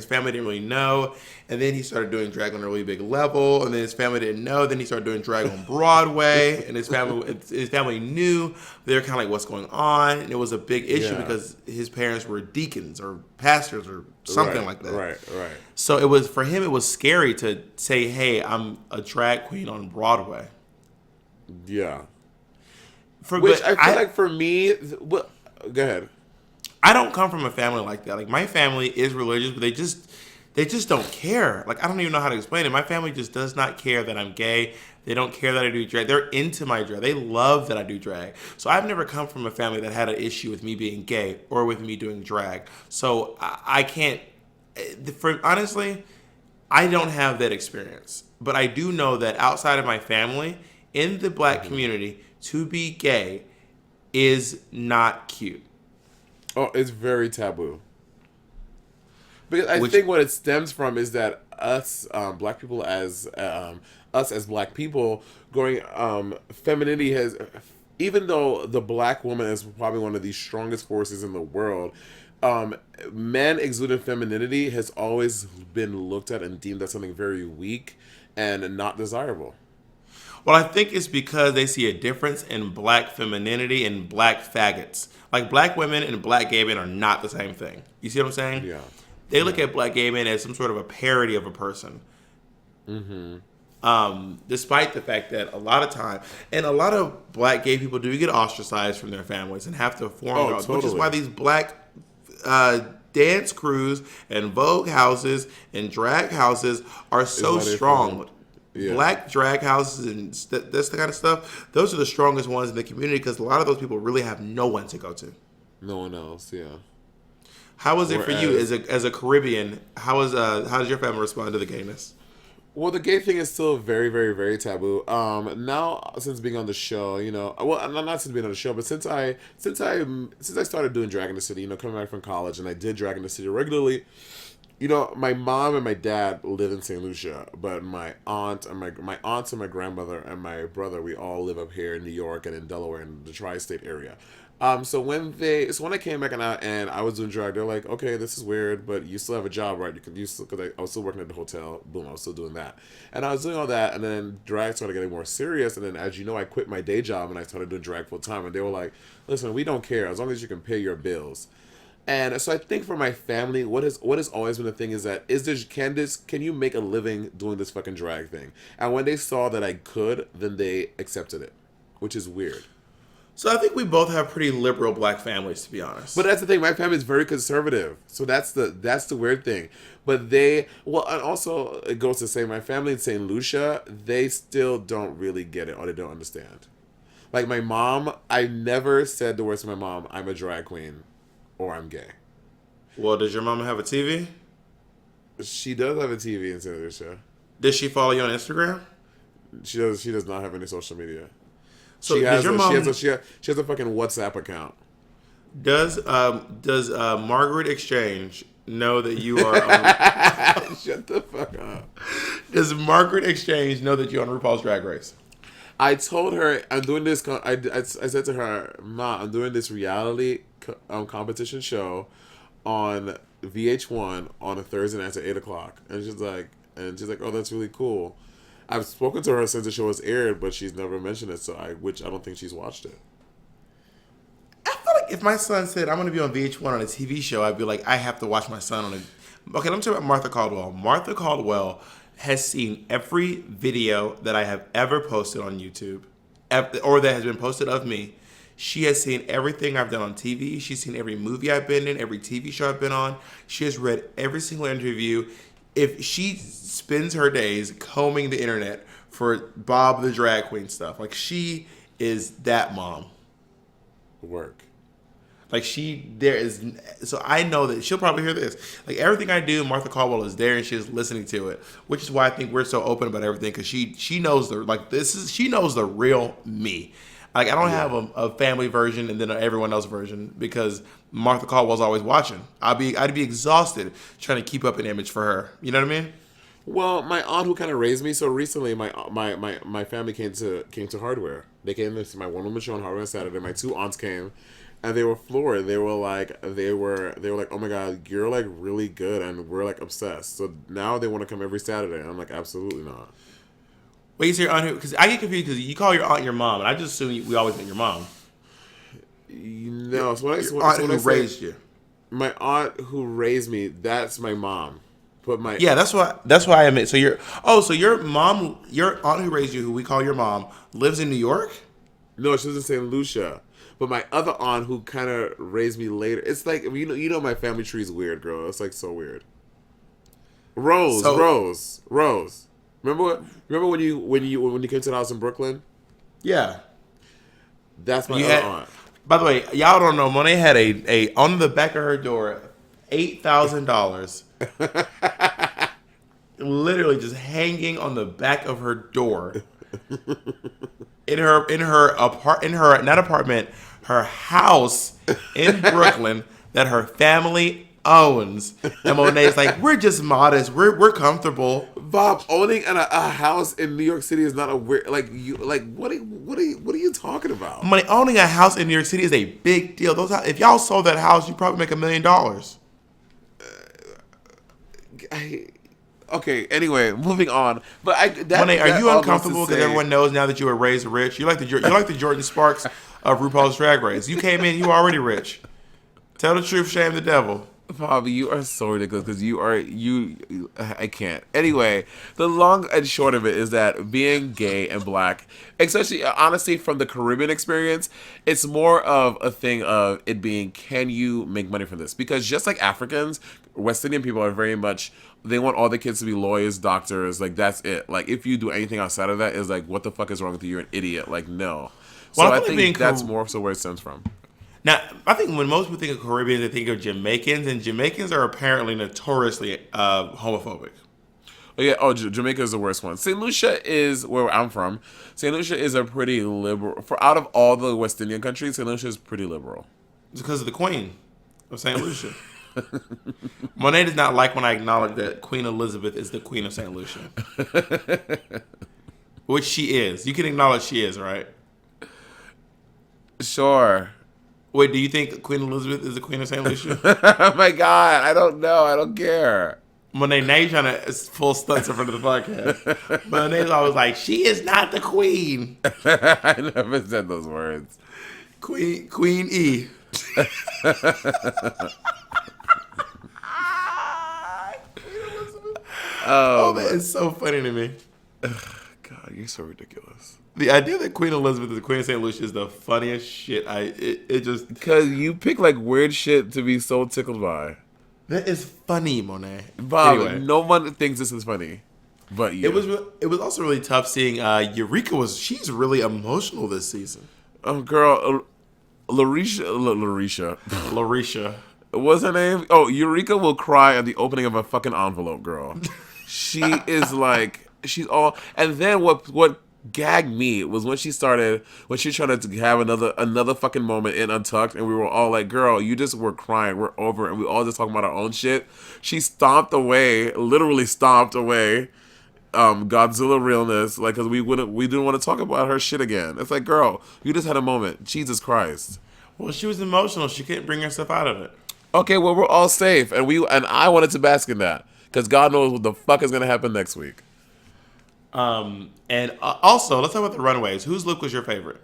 S1: family didn't really know. And then he started doing drag on a really big level, and then his family didn't know. Then he started doing drag on Broadway, and his family knew. They were kind of like, "What's going on?" And it was a big issue because his parents were deacons or pastors or something like that.
S3: Right.
S1: So it was for him. It was scary to say, "Hey, I'm a drag queen on Broadway."
S3: Yeah.
S1: Which
S3: I feel like for me, go ahead.
S1: I don't come from a family like that. Like my family is religious, but they just don't care. Like I don't even know how to explain it. My family just does not care that I'm gay. They don't care that I do drag. They're into my drag. They love that I do drag. So I've never come from a family that had an issue with me being gay or with me doing drag. So I can't. Honestly, I don't have that experience. But I do know that outside of my family, in the black community, to be gay is not cute.
S3: Oh, it's very taboo. Because I think what it stems from is that us, black people, us as black people, growing, femininity has, even though the black woman is probably one of the strongest forces in the world, men exuding femininity has always been looked at and deemed as something very weak and not desirable.
S1: Well, I think it's because they see a difference in black femininity and black faggots. Like black women and black gay men are not the same thing. You see what I'm saying?
S3: Yeah.
S1: They look at black gay men as some sort of a parody of a person. Despite the fact that a lot of time, and a lot of black gay people do get ostracized from their families and have to form, which is why these black dance crews and Vogue houses and drag houses are so strong. Yeah. Black drag houses and this kind of stuff, those are the strongest ones in the community because a lot of those people really have no one to go to.
S3: No one else, yeah.
S1: How was it for you as a Caribbean? How does your family respond to the gayness?
S3: Well, the gay thing is still very, very, very taboo. Now since being on the show, not since being on the show, but since I started doing drag in the city, coming back from college, and I did drag in the city regularly. My mom and my dad live in St. Lucia, but my aunt and my grandmother and my brother, we all live up here in New York and in Delaware in the tri-state area. So when I came back and I was doing drag, they're like, okay, this is weird, but you still have a job, right? Because I was still working at the hotel. Boom, I was still doing that, and I was doing all that, and then drag started getting more serious, and then as you know, I quit my day job and I started doing drag full time, and they were like, listen, we don't care as long as you can pay your bills. And so I think for my family, what has always been the thing is that can you make a living doing this fucking drag thing? And when they saw that I could, then they accepted it, which is weird.
S1: So I think we both have pretty liberal black families, to be honest.
S3: But that's the thing. My family is very conservative, so that's the weird thing. But and also it goes to say my family in St. Lucia, they still don't really get it or they don't understand. Like my mom, I never said the words to my mom, "I'm a drag queen," or "I'm gay."
S1: Well, does your mama have a TV?
S3: She does have a TV in St. Lucia.
S1: Does she follow you on Instagram?
S3: She does. She does not have any social media.
S1: So
S3: she has a fucking WhatsApp account.
S1: Does Margaret Exchange know that you are
S3: Shut the fuck up.
S1: Does Margaret Exchange know that you're on RuPaul's Drag Race?
S3: I told her I'm doing this. I said to her, "Ma, I'm doing this reality competition show on VH1 on a Thursday night at 8:00." And she's like, "Oh, that's really cool." I've spoken to her since the show was aired, but she's never mentioned it. Which I don't think she's watched it.
S1: I feel like if my son said I'm going to be on VH1 on a TV show, I'd be like, I have to watch my son on a. Okay, let me talk about Martha Caldwell. Martha Caldwell has seen every video that I have ever posted on YouTube, or that has been posted of me. She has seen everything I've done on TV. She's seen every movie I've been in, every TV show I've been on. She has read every single interview. If she spends her days combing the internet for Bob the drag queen stuff, like she is that mom.
S3: Work.
S1: Like so I know that she'll probably hear this. Like everything I do, Martha Caldwell is there and she's listening to it, which is why I think we're so open about everything because she knows she knows the real me. Like I don't have a family version and then an everyone else version because Martha Caldwell's always watching. I'd be exhausted trying to keep up an image for her. You know what I mean?
S3: Well, my aunt who kind of raised me. So recently, my family came to Hardware. They came to my one woman show on Hardware on Saturday. My two aunts came, and they were floored. They were like, oh my god, you're like really good, and we're like obsessed. So now they want to come every Saturday. I'm like, absolutely not.
S1: Wait, you say your aunt who? Because I get confused because you call your aunt your mom, and I just assume we always met your mom.
S3: No, so when
S1: Your aunt who raised you.
S3: My aunt who raised me, that's my mom. But my
S1: Yeah, that's why I meant. So your mom, your aunt who raised you, who we call your mom, lives in New York.
S3: No, she was in St. Lucia. But my other aunt who kind of raised me later, it's like you know my family tree is weird, girl. It's like so weird. Rose. Remember when you came to the house in Brooklyn?
S1: Yeah.
S3: That's my other aunt.
S1: By the way, y'all don't know, Monet had a on the back of her door, $8,000, literally just hanging on the back of her door, in her not apartment, her house in Brooklyn that her family owns. And Monet's like, we're just modest, we're comfortable.
S3: Bob, owning a house in New York City is not a weird what are you talking about?
S1: Money, owning a house in New York City is a big deal. If y'all sold that house, you probably make $1 million.
S3: Okay. Anyway, moving on. But
S1: Monet, are you uncomfortable because everyone knows now that you were raised rich? You're like the Jordan Sparks of RuPaul's Drag Race. You came in, you were already rich. Tell the truth, shame the devil.
S3: Bobby, you are so ridiculous because I can't. Anyway, the long and short of it is that being gay and black, especially honestly from the Caribbean experience, it's more of a thing of it being, can you make money from this? Because just like Africans, West Indian people are very much, they want all the kids to be lawyers, doctors, like that's it. Like if you do anything outside of that, it's like, what the fuck is wrong with you? You're an idiot. Like no. So I think that's more so where it stems from.
S1: Now, I think when most people think of Caribbeans, they think of Jamaicans, and Jamaicans are apparently notoriously homophobic.
S3: Oh, yeah. Oh, Jamaica is the worst one. St. Lucia is where I'm from. St. Lucia is a pretty liberal. Out of all the West Indian countries, St. Lucia is pretty liberal.
S1: It's because of the Queen of St. Lucia. Monet does not like when I acknowledge that Queen Elizabeth is the Queen of St. Lucia. Which she is. You can acknowledge she is, right?
S3: Sure.
S1: Wait, do you think Queen Elizabeth is the Queen of St. Lucia?
S3: Oh my God, I don't know. I don't care.
S1: Monet, now you're trying to full stunts in front of the podcast. Monet's always like, she is not the Queen.
S3: I never said those words.
S1: Queen E. Oh man, it's so funny to me.
S3: God, you're so ridiculous.
S1: The idea that Queen Elizabeth is the Queen of St. Lucia is the funniest shit. It just
S3: because you pick like weird shit to be so tickled by.
S1: That is funny, Monet.
S3: Bob,
S1: anyway,
S3: no one thinks this is funny, but you.
S1: It was also really tough seeing Eureka she's really emotional this season.
S3: Girl, Larisha. What's her name? Oh, Eureka will cry at the opening of a fucking envelope, girl. She is like, she's all, and then what gagged me was when she tried to have another fucking moment in Untucked, and we were all like, girl, you just were crying, we're over it, and we all just talking about our own shit. She literally stomped away Godzilla realness, like, because we didn't want to talk about her shit again. It's like, girl, you just had a moment. Jesus Christ.
S1: Well, she was emotional. She couldn't bring herself out of it.
S3: Okay, well, we're all safe, and I wanted to bask in that because God knows what the fuck is gonna happen next week.
S1: And also, let's talk about the runways. Whose look was your favorite?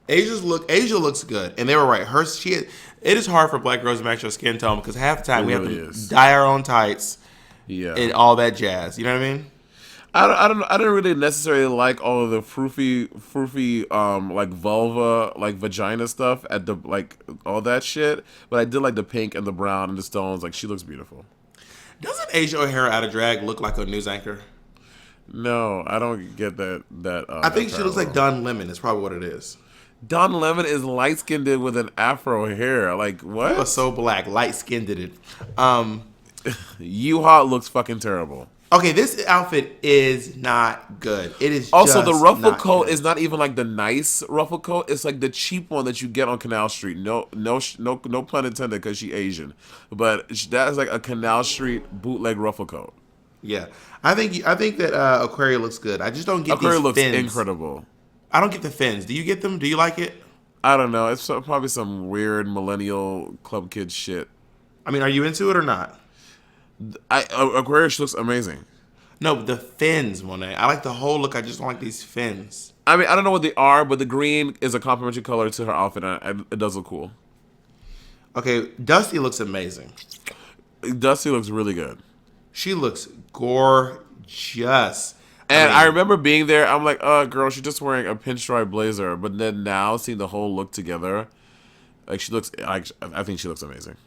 S1: Asia looks good, and they were right. It is hard for black girls to match your skin tone because half the time we have to dye our own tights, and all that jazz. You know what I mean?
S3: I didn't really necessarily like all of the froofy like vulva, like vagina stuff at the, like, all that shit, but I did like the pink and the brown and the stones. Like, she looks beautiful.
S1: Doesn't Asia O'Hara out of drag look like a news anchor?
S3: No, I don't get that.
S1: I think she looks like Don Lemon. Is probably what it is.
S3: Don Lemon is light skinned with an afro hair. Like, what?
S1: It was so black, light skinned it.
S3: U-Haul looks fucking terrible.
S1: Okay, this outfit is not good. It is
S3: also
S1: just
S3: the ruffle coat
S1: good.
S3: is not even like the nice ruffle coat. It's like the cheap one that you get on Canal Street. No pun intended, because she Asian, but that's like a Canal Street bootleg ruffle coat.
S1: Yeah, I think that Aquaria looks good. I just don't get
S3: Aquaria
S1: these
S3: looks
S1: fins.
S3: Incredible.
S1: I don't get the fins. Do you get them? Do you like it?
S3: I don't know. It's probably some weird millennial club kid shit.
S1: I mean, are you into it or not?
S3: Aquarius looks amazing.
S1: No, but the fins, Monet. I like the whole look. I just don't like these fins.
S3: I mean, I don't know what they are, but the green is a complementary color to her outfit, and it does look cool.
S1: Okay, Dusty looks amazing.
S3: Dusty looks really good.
S1: She looks gorgeous.
S3: And I remember being there. I'm like, girl, she's just wearing a pinstripe blazer. But then now, seeing the whole look together, like she looks, I think she looks amazing.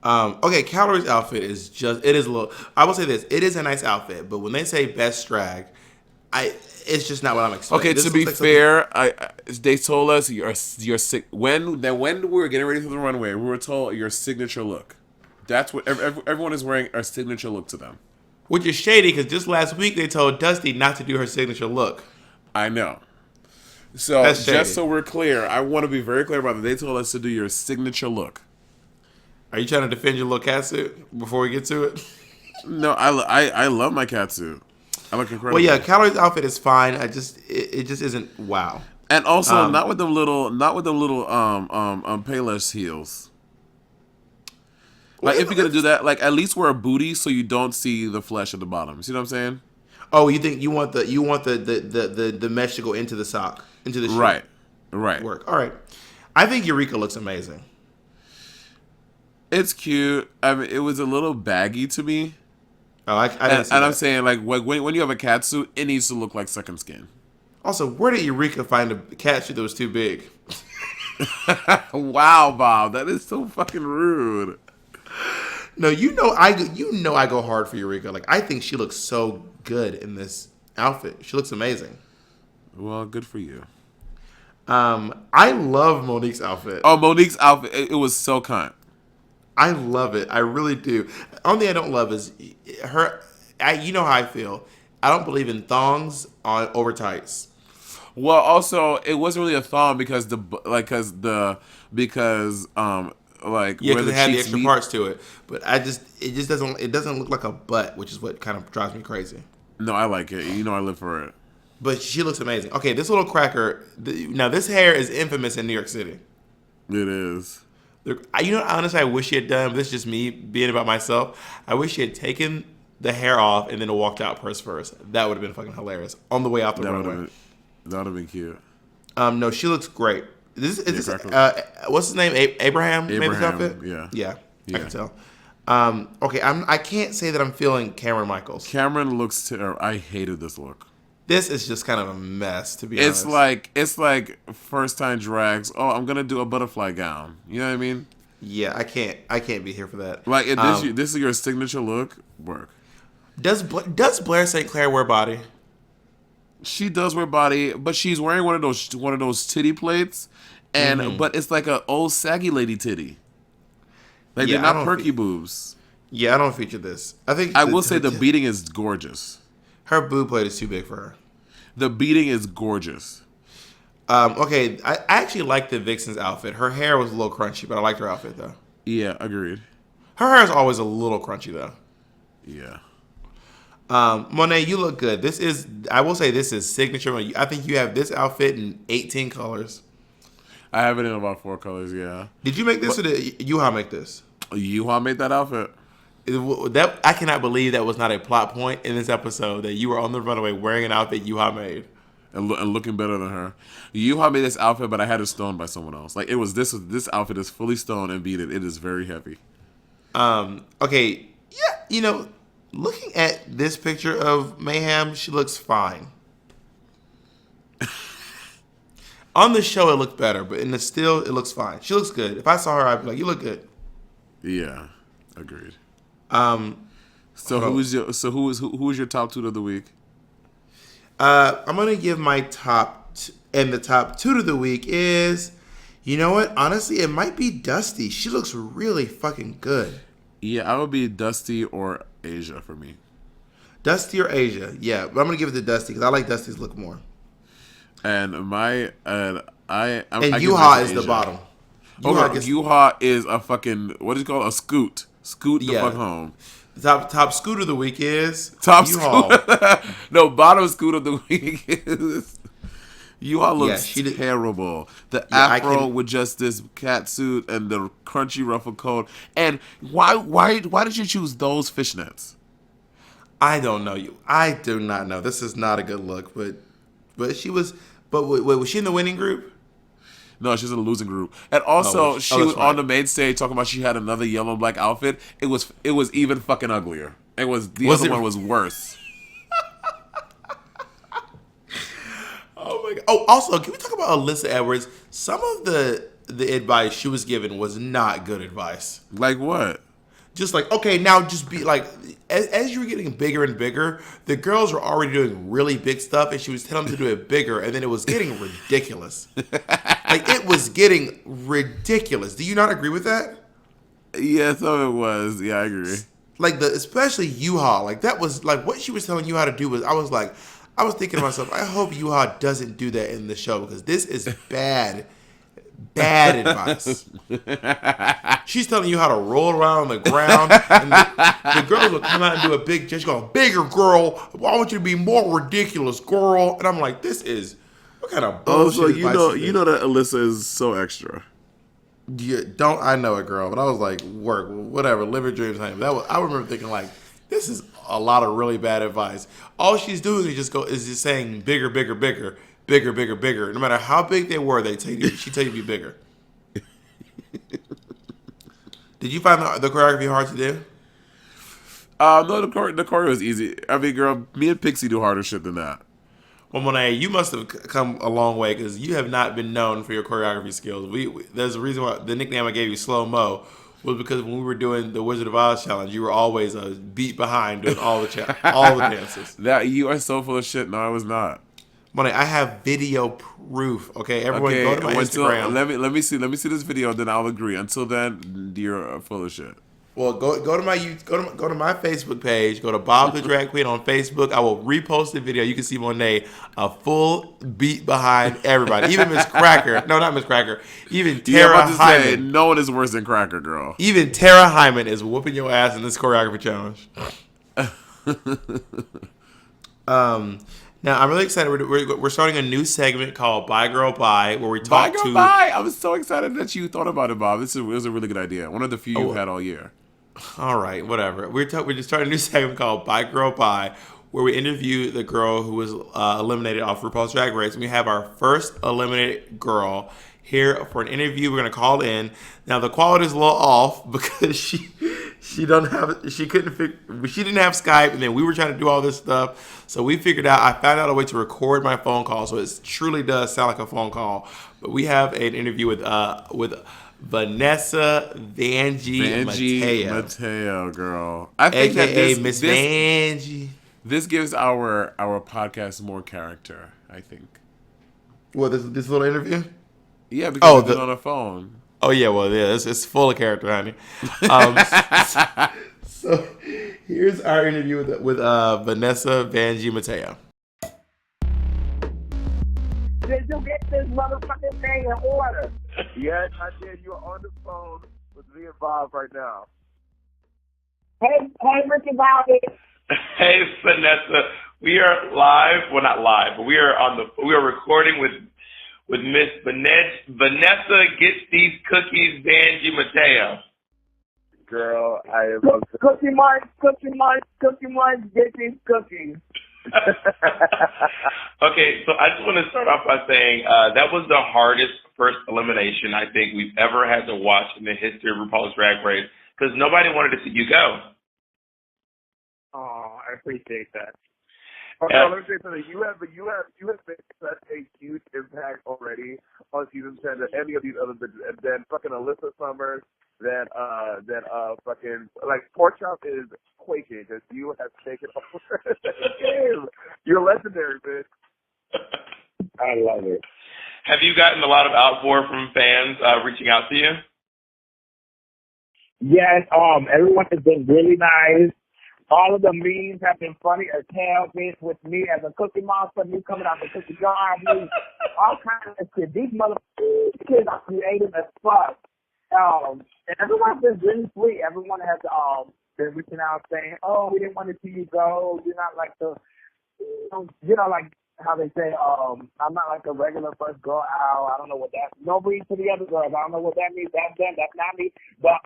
S1: Okay, Calorie's outfit is it is a little, I will say this, it is a nice outfit, but when they say best drag, it's just not what I'm expecting.
S3: Okay,
S1: This
S3: to be
S1: looks like
S3: fair, they told us you're sick. When we were getting ready for the runway, we were told your signature look. That's what everyone is wearing, a signature look to them.
S1: which is shady, because just last week they told Dusty not to do her signature look.
S3: I know. So
S1: That's shady.
S3: just so we're clear, I want to be very clear about that. They told us to do your signature look.
S1: Are you trying to defend your little catsuit before we get to it?
S3: No, I love my catsuit. I look incredible.
S1: Well, yeah, Calorie's outfit is fine. It just isn't wow.
S3: And also not with them little Payless heels. Like if you're gonna do that, like at least wear a booty so you don't see the flesh at the bottom. See what I'm saying?
S1: Oh, you think you want the mesh to go into the sock, into the shoe.
S3: Right.
S1: Work. All right. I think Eureka looks amazing.
S3: It's cute. I mean, it was a little baggy to me.
S1: Oh, I didn't see
S3: And
S1: that.
S3: I'm saying, like, when you have a catsuit, it needs to look like second skin.
S1: Also, where did Eureka find a catsuit that was too big?
S3: Wow, Bob, that is so fucking rude.
S1: No, I go hard for Eureka. Like, I think she looks so good in this outfit. She looks amazing.
S3: Well, good for you.
S1: I love Monique's outfit.
S3: Oh, Monique's outfit, it was so cunt.
S1: I love it. I really do. The only thing I don't love is her. You know how I feel. I don't believe in thongs on over tights.
S3: Well, also, it wasn't really a thong because
S1: Yeah,
S3: because
S1: because it had the extra parts to it. But it doesn't look like a butt, which is what kind of drives me crazy.
S3: No, I like it. You know, I live for it.
S1: But she looks amazing. Okay, this little cracker. Now, this hair is infamous in New York City.
S3: It is.
S1: Honestly, I wish she had done. This is just me being about myself. I wish she had taken the hair off and then walked out purse first. That would have been fucking hilarious on the way out the runway.
S3: That would have been cute.
S1: No, she looks great. What's his name? Abraham made this outfit. Yeah, I can tell. Okay, I can't say that I'm feeling Cameron Michaels.
S3: Cameron looks terrible. I hated this look.
S1: This is just kind of a mess, to be honest.
S3: It's like first time drags. Oh, I'm gonna do a butterfly gown. You know what I mean?
S1: Yeah, I can't be here for that.
S3: Like this is your signature look. Work.
S1: Does Blair St. Clair wear body?
S3: She does wear body, but she's wearing one of those titty plates, and but it's like an old saggy lady titty. Like they're not perky boobs.
S1: Yeah, I don't feature this. I
S3: will say the beating is gorgeous.
S1: Her boob plate is too big for her.
S3: The beating is gorgeous.
S1: Okay, I actually like the Vixen's outfit. Her hair was a little crunchy, but I liked her outfit though.
S3: Yeah, agreed.
S1: Her hair is always a little crunchy though.
S3: Yeah.
S1: Monet, you look good. I will say this is signature. I think you have this outfit in 18 colors.
S3: I have it in about 4 colors, yeah. Did
S1: you make this or did Yuha make this?
S3: Yuha made that outfit.
S1: I cannot believe that was not a plot point in this episode that you were on the runway wearing an outfit Yuha made.
S3: And looking better than her. Yuha made this outfit, but I had it stoned by someone else. Like this outfit is fully stoned and beaded. It is very heavy.
S1: Okay, yeah, looking at this picture of Mayhem, she looks fine. On the show, it looked better, but in the still, it looks fine. She looks good. If I saw her, I'd be like, "You look good."
S3: Yeah, agreed.
S1: So
S3: who is your top 2 of the week?
S1: I'm gonna give my the top 2 of the week is, you know what? Honestly, it might be Dusty. She looks really fucking good.
S3: Yeah, I would be Dusty or Asia for me.
S1: Dusty or Asia, yeah. But I'm gonna give it to Dusty because I like Dusty's look more.
S3: And
S1: Yuha is the bottom.
S3: Yuha is a fucking, what is it called? A scoot. Scoot the fuck home.
S1: Top scoot of the week is
S3: top
S1: Yuha.
S3: scoot. No, bottom scoot of the week is You all look
S1: Yeah, she did.
S3: terrible. The
S1: Yeah, I
S3: afro
S1: can.
S3: with just this cat suit and the crunchy ruffle coat. And why did you choose those fishnets?
S1: I don't know you. I do not know. This is not a good look, but she was. But wait, was she in the winning group?
S3: No, she's in a losing group. And
S1: Oh,
S3: also, she was
S1: that's
S3: on
S1: right.
S3: the main stage talking about she had another yellow and black outfit. It was even fucking uglier. It was the
S1: Was
S3: other
S1: it?
S3: one was worse.
S1: Oh my god. Oh, also, can we talk about Alyssa Edwards? Some of the advice she was given was not good advice.
S3: Like what?
S1: Just like, okay, now just be like, as you were getting bigger and bigger, the girls were already doing really big stuff, and she was telling them to do it bigger, and then it was getting ridiculous. Like, it was getting ridiculous. Do you not agree with that?
S3: Yeah, so it was. Yeah, I agree.
S1: Like, especially Yuha, like, that was, like, what she was telling you how to do was, I was thinking to myself, I hope Yuha doesn't do that in the show, because this is bad advice. She's telling you how to roll around on the ground, and the girls will come out and do a big gesture, going, "Bigger, girl. I want you to be more ridiculous, girl." And I'm like, "This is what kind of
S3: Also,
S1: bullshit advice is
S3: you
S1: this?"
S3: know that Alyssa is so extra.
S1: You don't I know it, girl? But I was like, "Work, whatever. Live your dreams, honey." I remember thinking like, "This is a lot of really bad advice." All she's doing is just saying bigger, bigger, bigger, bigger, bigger, bigger. No matter how big they were, she tell you to be bigger. Did you find the choreography hard to do?
S3: No, the choreo was easy. I mean, girl, me and Pixie do harder shit than that.
S1: Well, Monet, you must have come a long way because you have not been known for your choreography skills. There's a reason why the nickname I gave you, Slow Mo, was because when we were doing the Wizard of Oz challenge, you were always a beat behind doing all the dances.
S3: That you are so full of shit. No, I was not.
S1: Monet, I have video proof. Okay, everyone, go
S3: Okay,
S1: to my
S3: until
S1: Instagram.
S3: let me see this video, then I'll agree. Until then, you're full of shit.
S1: Well, go to my go to my Facebook page. Go to Bob the Drag Queen on Facebook. I will repost the video. You can see Monet a full beat behind everybody, even Miss Cracker. No, not Miss Cracker. Even
S3: Yeah, I'm
S1: Tara
S3: about to say,
S1: Hyman.
S3: no one is worse than Cracker Girl.
S1: Even Tara Hyman is whooping your ass in this choreography challenge. Now I'm really excited. We're starting a new segment called "Bye Girl Bye," where we
S3: Bye,
S1: talk
S3: girl,
S1: to.
S3: bye. I was so excited that you thought about it, Bob. It was a really good idea. One of the few you've had all year.
S1: All right, whatever. We're just starting a new segment called "Bye Girl Bye," where we interview the girl who was eliminated off RuPaul's Drag Race. And we have our first eliminated girl here for an interview. We're gonna call in. Now the quality is a little off because she didn't have Skype, and then we were trying to do all this stuff. So we figured out. I found out a way to record my phone call, so it truly does sound like a phone call. But we have an interview with Vanessa Vanjie
S3: Mateo, girl. I think
S1: AKA
S3: that
S1: Miss Vanjie.
S3: this gives our podcast more character, I think.
S1: What, this little interview?
S3: Yeah, because we did it on a phone.
S1: Oh yeah, well yeah, it's full of character, honey. So here's our interview with Vanessa Vanjie Matteo.
S2: Did you get this motherfucking thing in order?
S4: Yes, I did. You're on the phone with me and Bob right now.
S2: Hey, Ricky Bobby.
S1: Hey Vanessa, we are live. Well, not live, but we are recording with Miss Vanessa Gets These Cookies Vanjie Matteo.
S4: Girl, I am.
S2: Cookie Mart, get these cookies.
S1: Okay, so I just want to start off by saying that was the hardest first elimination I think we've ever had to watch in the history of RuPaul's Drag Race because nobody wanted to see you go.
S2: Oh, I appreciate that.
S4: Okay, let me say something. You have made such a huge impact already on season 10 than any of these other bitches. And then fucking Alyssa Summers, then fucking like Pork Chop is quaking because you have taken over the game. You're legendary, bitch.
S2: I love it.
S1: Have you gotten a lot of outpour from fans reaching out to you?
S2: Yes, everyone has been really nice. All of the memes have been funny as hell, bitch, with me as a cookie monster, me coming out the cookie jar, me, all kinds of shit. These motherfuckers kids are creative as fuck. And everyone's been really sweet. Everyone has been reaching out saying, "Oh, we didn't want to see you go. You're not like the, like how they say, I'm not like a regular first girl out. I don't know what that. No breed to the other girls. I don't know what that means. That's them. That's not me. But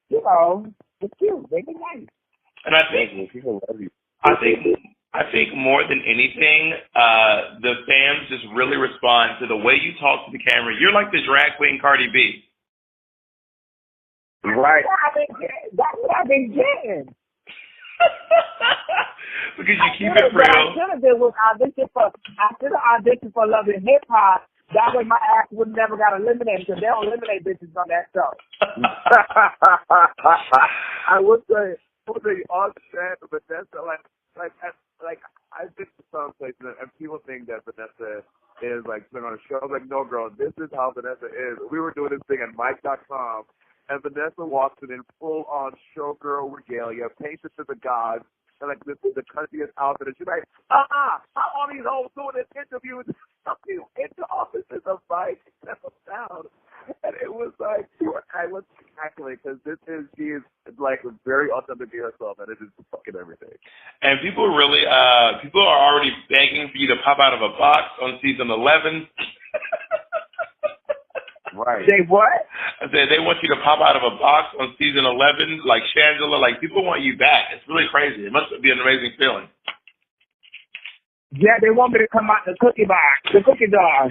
S2: you know, it's cute. They be nice.
S1: And I think more than anything, the fans just really respond to the way you talk to the camera. You're like the drag queen Cardi B.
S2: Right. That's what I've been getting.
S1: Because you keep it real.
S2: What I should have did was audition for Love and Hip Hop. That way my ass would never got eliminated because they don't eliminate bitches on that show.
S4: I would say on set, but that's like I've been to some places and people think that Vanessa is like putting on a show. I was like, no, girl, this is how Vanessa is. We were doing this thing at Mike.com, and Vanessa walks in full-on showgirl regalia, painted to the gods, and like this is the countryest outfit. And she's like, how all these hoes doing this interview into offices of Mike down. And it was like, I was cackling because she is like very authentically herself, and it is fucking everything.
S1: And people really, people are already begging for you to pop out of a box on season 11.
S4: Right.
S2: Say what?
S1: I said they want you to pop out of a box on season 11, like Shangela. Like people want you back. It's really crazy. It must be an amazing feeling.
S2: Yeah, they want me to come out the cookie box, the cookie jar.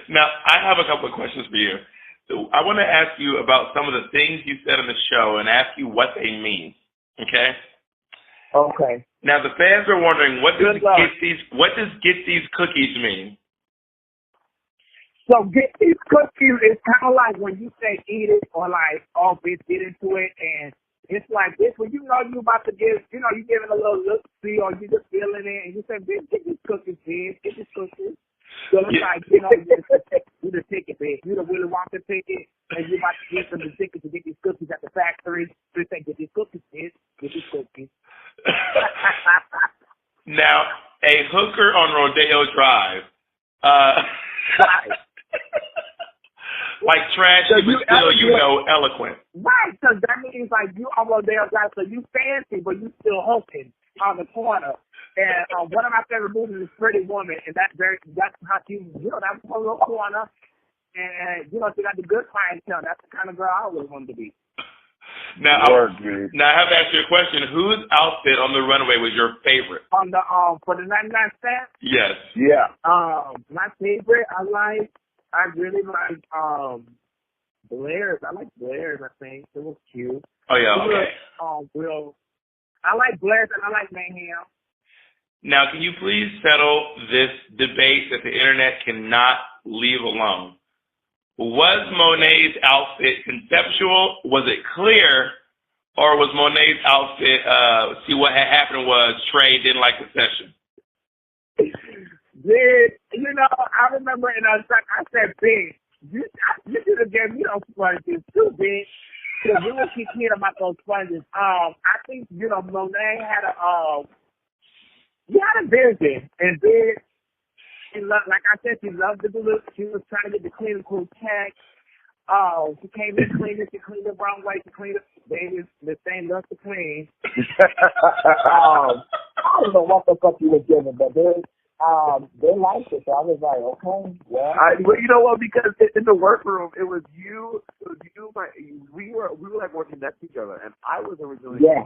S1: Now, I have a couple of questions for you. So I want to ask you about some of the things you said on the show and ask you what they mean. Okay?
S2: Okay.
S1: Now the fans are wondering what does get these cookies mean?
S2: So get these cookies is kind of like when you say eat it or like, oh, bitch, get into it. And it's like this when you know you about to give, you know, you giving a little look-see or you just feeling it and you say, bitch, get these cookies, bitch, get these cookies. So it's like, you know, you the ticket, bitch. You the Willy Wonka ticket and you about to get them the ticket to get these cookies at the factory. So they say, get these cookies, bitch, get these cookies.
S1: Now, a hooker on Rodeo Drive.
S2: Right.
S1: Like trashy, but still, you know, eloquent.
S2: Right, because that means like you on Rodeo Drive, so you fancy, but you still hooking on the corner. And one of my favorite movies is Pretty Woman, and that's how she, you know, that's one little corner. And, you know, she got the good clientele. That's the kind of girl I always wanted to be.
S1: Now, I have to ask you a question. Whose outfit on the runway was your favorite?
S2: On the for the 99 cents?
S1: Yes.
S4: Yeah.
S2: My favorite, I really like Blair's. I like Blair's, I think. It was cute.
S1: Oh, yeah, okay.
S2: I like Blair's and I like Mayhem.
S1: Now, can you please settle this debate that the internet cannot leave alone? Was Monet's outfit conceptual? Was it clear? Or was Monet's outfit, see what had happened was Trey didn't like the session?
S2: You know, I remember in a track I said, "Big, you should have gave me those sponges too, big." Because we were keeping about those sponges. I think, you know, Monet had a vision, and Big, she loved, like I said, she loved the look. She was trying to get the clean and cool tech. She came in clean it, she cleaned it wrong way, she cleaned it. Baby, the same loves to clean. I don't know what the fuck you were giving, but they liked it, so I was like, okay, yeah.
S4: But you know what? Because in the workroom, it was you. We were like working next to each other, and I was originally going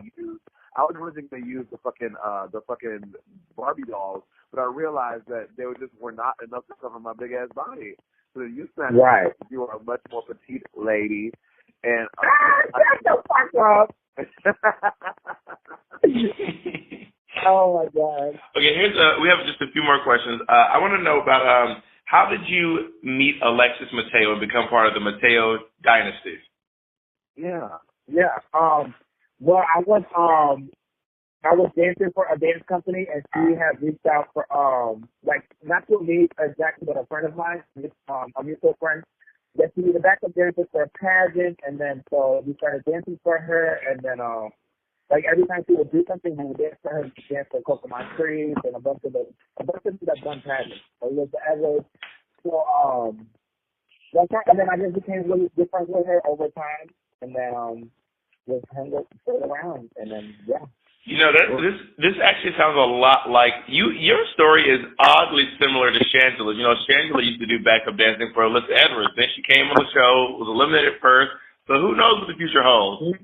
S4: to use the fucking Barbie dolls, but I realized that they were not enough to cover my big ass body. So you said you are a much more petite lady, and
S2: shut the fuck up. Oh my God.
S1: Okay, we have just a few more questions. I want to know about how did you meet Alexis Mateo and become part of the Mateo dynasty?
S2: Yeah. Well, I was dancing for a dance company, and she had reached out for like not to me exactly, but a friend of mine, a mutual friend, that she needed a backup dancer for a pageant, and then so we started dancing for her, and then like every time she would do something, we would dance for her. She danced for Coconut Trees and a bunch of people that done pageants. So it was the average. So that's right. And then I just became really different with her over time, and then just hung up, stayed around, and then yeah.
S1: This actually sounds a lot like you. Your story is oddly similar to Shangela. Shangela used to do backup dancing for Alyssa Edwards. Then she came on the show, was eliminated first. So who knows what the future holds?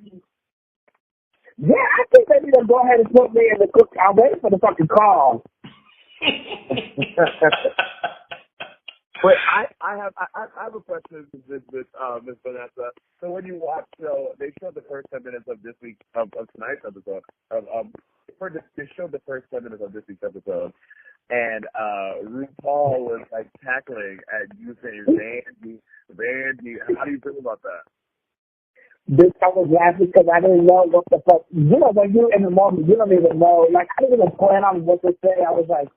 S2: Yeah, I think they need to go ahead and put me in the cook. I'm waiting for the fucking call.
S4: But I have a question, Miss Vanessa. So when you watch, they showed the first 10 minutes of this week of tonight's episode. They showed the first 10 minutes of this week's episode, and RuPaul was like tackling at you saying Vanji. How do you feel about that?
S2: This I was laughing because I didn't know what the fuck. When you're in the moment, you don't even know. Like, I didn't even plan on what to say. I was like,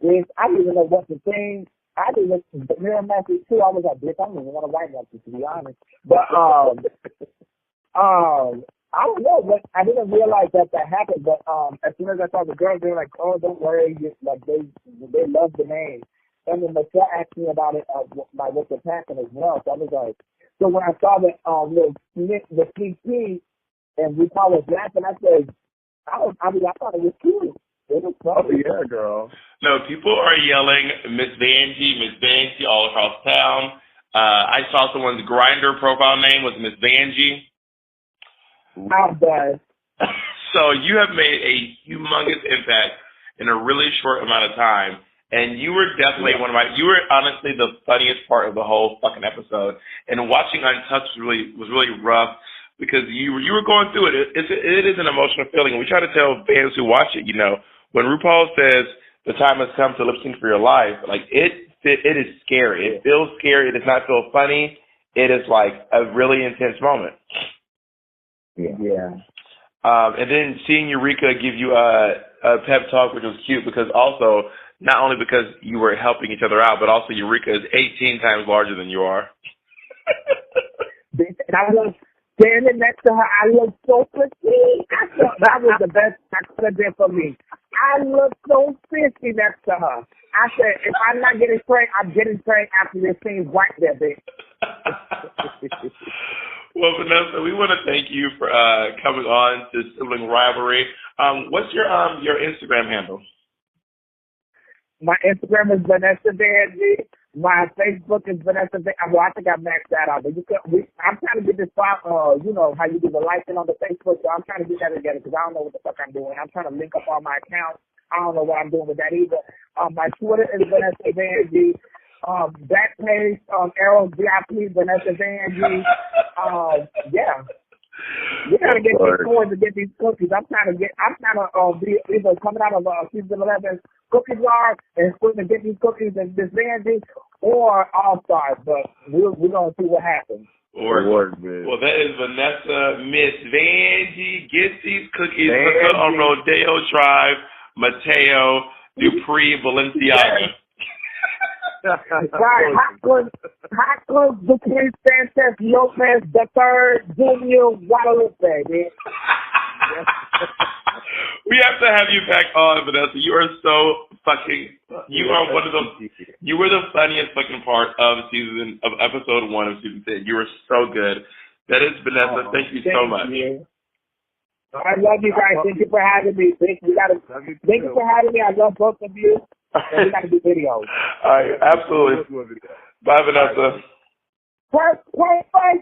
S2: bitch, I didn't even know what to think. I didn't the mirror message too. I was like, bitch, I don't even want to write nothing, to be honest. But I don't know, but I didn't realize that happened. But as soon as I saw the girls, they were like, oh, don't worry, like they love the name. And then Michelle asked me about it, like what was happening as well. So I was like, so when I saw the the sneak peek and we call it laughing, I said, I thought it was cute. It was funny.
S4: Oh yeah, girl.
S1: No, people are yelling Miss Vanjie all across town. I saw someone's Grindr profile name was Miss Vanjie.
S2: How bad?
S1: So you have made a humongous impact in a really short amount of time. And you were definitely you were honestly the funniest part of the whole fucking episode. And watching Untouched was really rough because you were going through it. It is an emotional feeling. We try to tell fans who watch it, when RuPaul says the time has come to lip sync for your life, like it is scary. It feels scary. It does not feel funny. It is like a really intense moment.
S2: Yeah.
S1: And then seeing Eureka give you a pep talk, which was cute because also, not only because you were helping each other out, but also Eureka is 18 times larger than you are.
S2: And I was standing next to her. I looked so pretty. I thought that was the best that could have been for me. I looked so pretty next to her. I said, if I'm not getting trained, I'm getting trained after this scene right there, bitch.
S1: Well, Vanessa, we want to thank you for coming on to Sibling Rivalry. What's your Instagram handle?
S2: My Instagram is Vanessa Vanjie. My Facebook is Vanessa Vanjie. Well, I think I maxed that out. But I'm trying to get this spot, how you do the liking on the Facebook. So I'm trying to get that together because I don't know what the fuck I'm doing. I'm trying to link up all my accounts. I don't know what I'm doing with that either. My Twitter is Vanessa Vanjie. That page, Arrows VIP, Vanessa Vanjie. Yeah. We gotta get these coins to get these cookies. I'm trying to be either coming out of season 11 cookie jar and going to get these cookies and this Vanjie or All Stars. But we're gonna see what happens.
S1: Well, that is Vanessa Miss Vanjie. Get these cookies on Rodeo Drive, Mateo, Dupree, Balenciaga.
S2: Right, hot clothes between Sanchez, Lopez, the third, Junior, Guadalupe, man.
S1: We have to have you back on, Vanessa. You are so you were the funniest fucking part of episode 1 of season 10. You were so good. That is Vanessa. Thank you so much.
S2: I love you guys. Thank you for having me. Thank you for having me. I love both of you. And we got to do videos.
S1: All right, absolutely. Bye, Vanessa.
S2: First,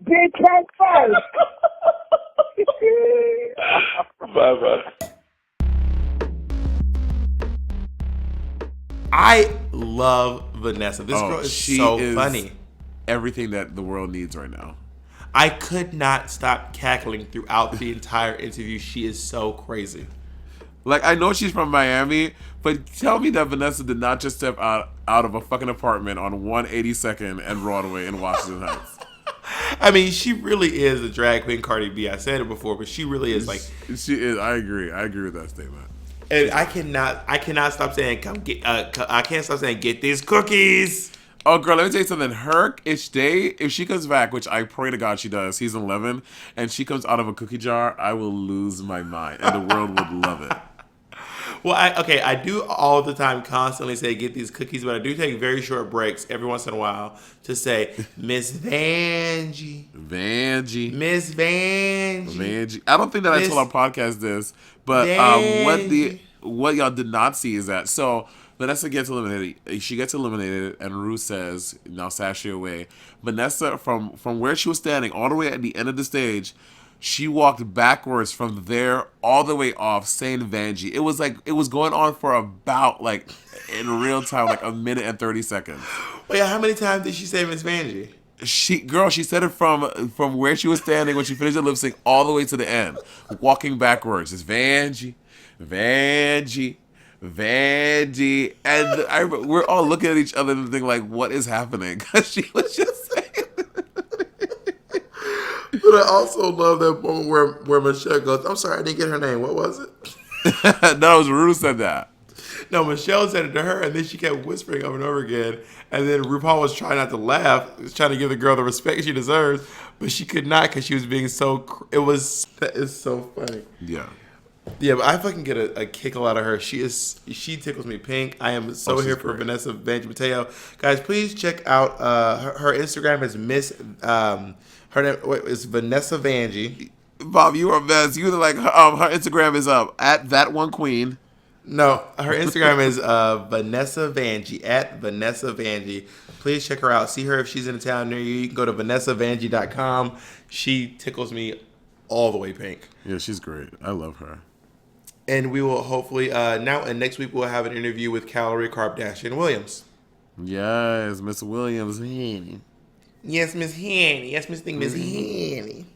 S2: bitch, first.
S1: Bye. I love Vanessa. This girl is so funny.
S3: Everything that the world needs right now.
S1: I could not stop cackling throughout the entire interview. She is so crazy.
S3: Like, I know she's from Miami, but tell me that Vanessa did not just step out of a fucking apartment on 182nd and Broadway in Washington Heights.
S1: I mean, she really is a drag queen Cardi B. I said it before, but she really is like...
S3: She is. I agree with that statement.
S1: And I cannot stop saying, I can't stop saying, get these cookies.
S3: Oh, girl, let me tell you something. If she comes back, which I pray to God she does, season 11, and she comes out of a cookie jar, I will lose my mind, and the world would love it.
S1: Well, I do all the time constantly say get these cookies, but I do take very short breaks every once in a while to say Miss Vanjie. Miss Vanjie.
S3: I don't think that I
S1: Miss
S3: told our podcast this, but
S1: Vanjie.
S3: what y'all did not see is that Vanessa gets eliminated. She gets eliminated, and Rue says, "Now sashay away." Vanessa, from where she was standing, all the way at the end of the stage, she walked backwards from there all the way off, saying Vanji. It was like it was going on for about like in real time, like a minute and 30 seconds.
S1: Wait, how many times did she say Miss Vanjie?
S3: She said it from where she was standing when she finished the lip sync all the way to the end, walking backwards. It's Vanji, Vanji, Vanji, and we're all looking at each other and thinking like, what is happening? Because she was just saying.
S1: But I also love that moment where Michelle goes, I'm sorry, I didn't get her name. What was it?
S3: No, it was Rue said that.
S1: No, Michelle said it to her, and then she kept whispering over and over again. And then RuPaul was trying not to laugh, was trying to give the girl the respect she deserves, but she could not because she was being so. That is so funny.
S3: Yeah.
S1: Yeah, but I fucking get a kickle out of her. She tickles me pink. I am so here for
S3: great.
S1: Vanessa Vanjie Matteo. Guys, please check out her Instagram is her name is Vanessa Vanjie.
S3: Bob, you are best. You like her Instagram is up at that one queen.
S1: No, her Instagram is Vanessa Vanjie at Vanessa Vanjie. Please check her out. See her if she's in a town near you. You can go to vanessavanjie.com. She tickles me all the way pink.
S3: Yeah, she's great. I love her.
S1: And we will hopefully next week we'll have an interview with Calorie Kardashian Williams.
S3: Yes, Miss Williams.
S1: Yes, Miss Hanny. Yes, Miss Hanny.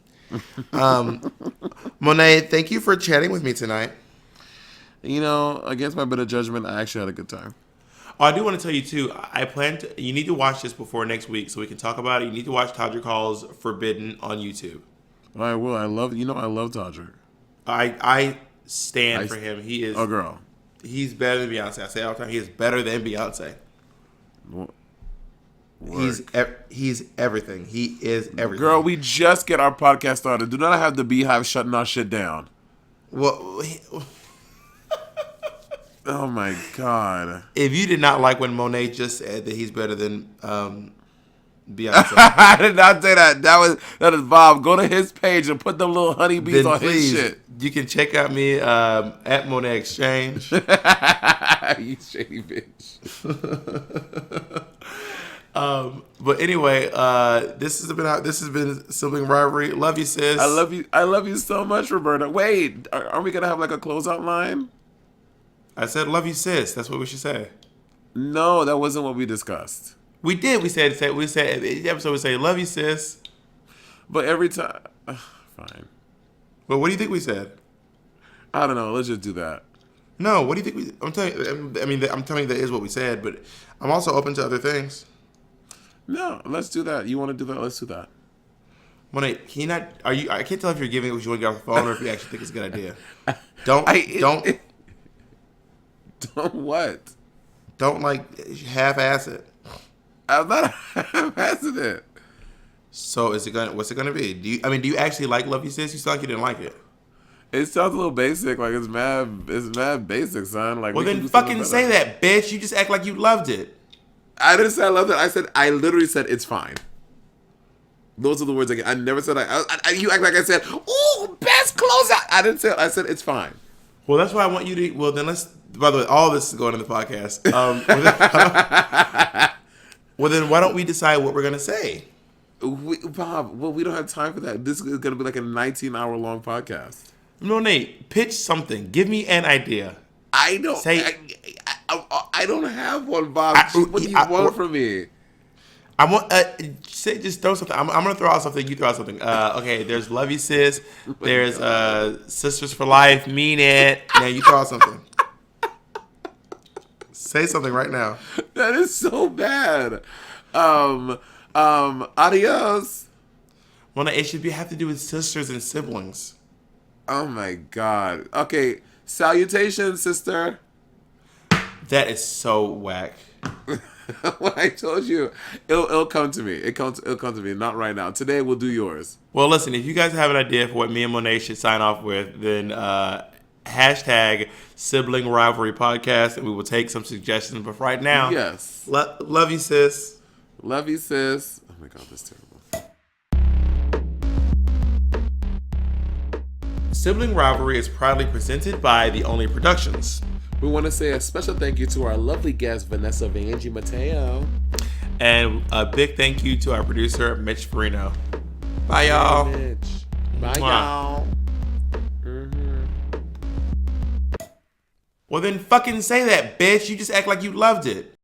S1: Monet, thank you for chatting with me tonight.
S3: You know, against my better judgment, I actually had a good time.
S1: Oh, I do want to tell you too. You need to watch this before next week so we can talk about it. You need to watch Todrick Hall's Forbidden on YouTube.
S3: I will. I love Todrick.
S1: I stand for him. He is.
S3: Oh, girl.
S1: He's better than Beyonce. I say it all the time. He is better than Beyonce.
S3: Work.
S1: He's everything. He is everything.
S3: Girl, we just get our podcast started. Do not have the Beehive shutting our shit down.
S1: Well.
S3: Oh my God!
S1: If you did not like when Monet just said that he's better than Beyonce,
S3: I did not say that. That is Bob. Go to his page and put them little honeybees on his shit.
S1: You can check out me at Monet Exchange.
S3: You shady bitch. But
S1: anyway, this has been Sibling Rivalry. Love you, sis.
S3: I love you so much, Roberta. Wait, are we gonna have like a closeout line?
S1: I said, love you, sis. That's what we should say.
S3: No, that wasn't what we discussed.
S1: We did. We said the episode we say, love you, sis.
S3: But every time, fine.
S1: Well, what do you think we said?
S3: I don't know. Let's just do that.
S1: No, what do you think I'm telling you that is what we said, but I'm also open to other things.
S3: No, let's do that. You want to do that? Let's do that.
S1: Monet, can you not? I can't tell if you're giving it because you want to get off the phone or if you actually think it's a good idea. Don't.
S3: Don't what?
S1: Don't like half-ass it.
S3: I'm not half-assing it.
S1: So what's it gonna be? Do you actually like Love You Sis? You sound like you didn't like it.
S3: It sounds a little basic. Like it's mad basic, son. Like,
S1: well, then fucking say that, bitch. You just act like you loved it.
S3: I didn't say I loved it. I literally said it's fine. Those are the words I never said. You act like I said, "Ooh, best closeout." I didn't say. I said it's fine.
S1: Well, that's why I want you to. Well, then let's. By the way, all this is going in the podcast. Well, then why don't we decide what we're gonna say?
S3: Bob, well, we don't have time for that. This is gonna be like a 19-hour long podcast.
S1: No, Nate, pitch something. Give me an idea.
S3: I don't say. I don't have one, Bob. What do you want from me?
S1: I want just throw something. I'm gonna throw out something. You throw out something. Okay, there's Love You Sis. There's Sisters for Life. Mean It. Now you throw out something. Say something right now.
S3: That is so bad. Adios.
S1: Well, it should have to do with sisters and siblings.
S3: Oh my God. Okay. Salutations, sister.
S1: That is so whack.
S3: Well, I told you, it'll come to me. It'll come to me. Not right now. Today we'll do yours.
S1: Well, listen. If you guys have an idea for what me and Monet should sign off with, then hashtag Sibling Rivalry Podcast, and we will take some suggestions. But right now,
S3: yes.
S1: Love you, sis.
S3: Love you, sis. Oh my God, that's terrible.
S1: Sibling Rivalry is proudly presented by The Only Productions.
S3: We want to say a special thank you to our lovely guest, Vanessa Vanjie Matteo.
S1: And a big thank you to our producer, Mitch Farino. Bye, y'all.
S3: Mitch. Bye, y'all. Mm-hmm.
S1: Well, then fucking say that, bitch. You just act like you loved it.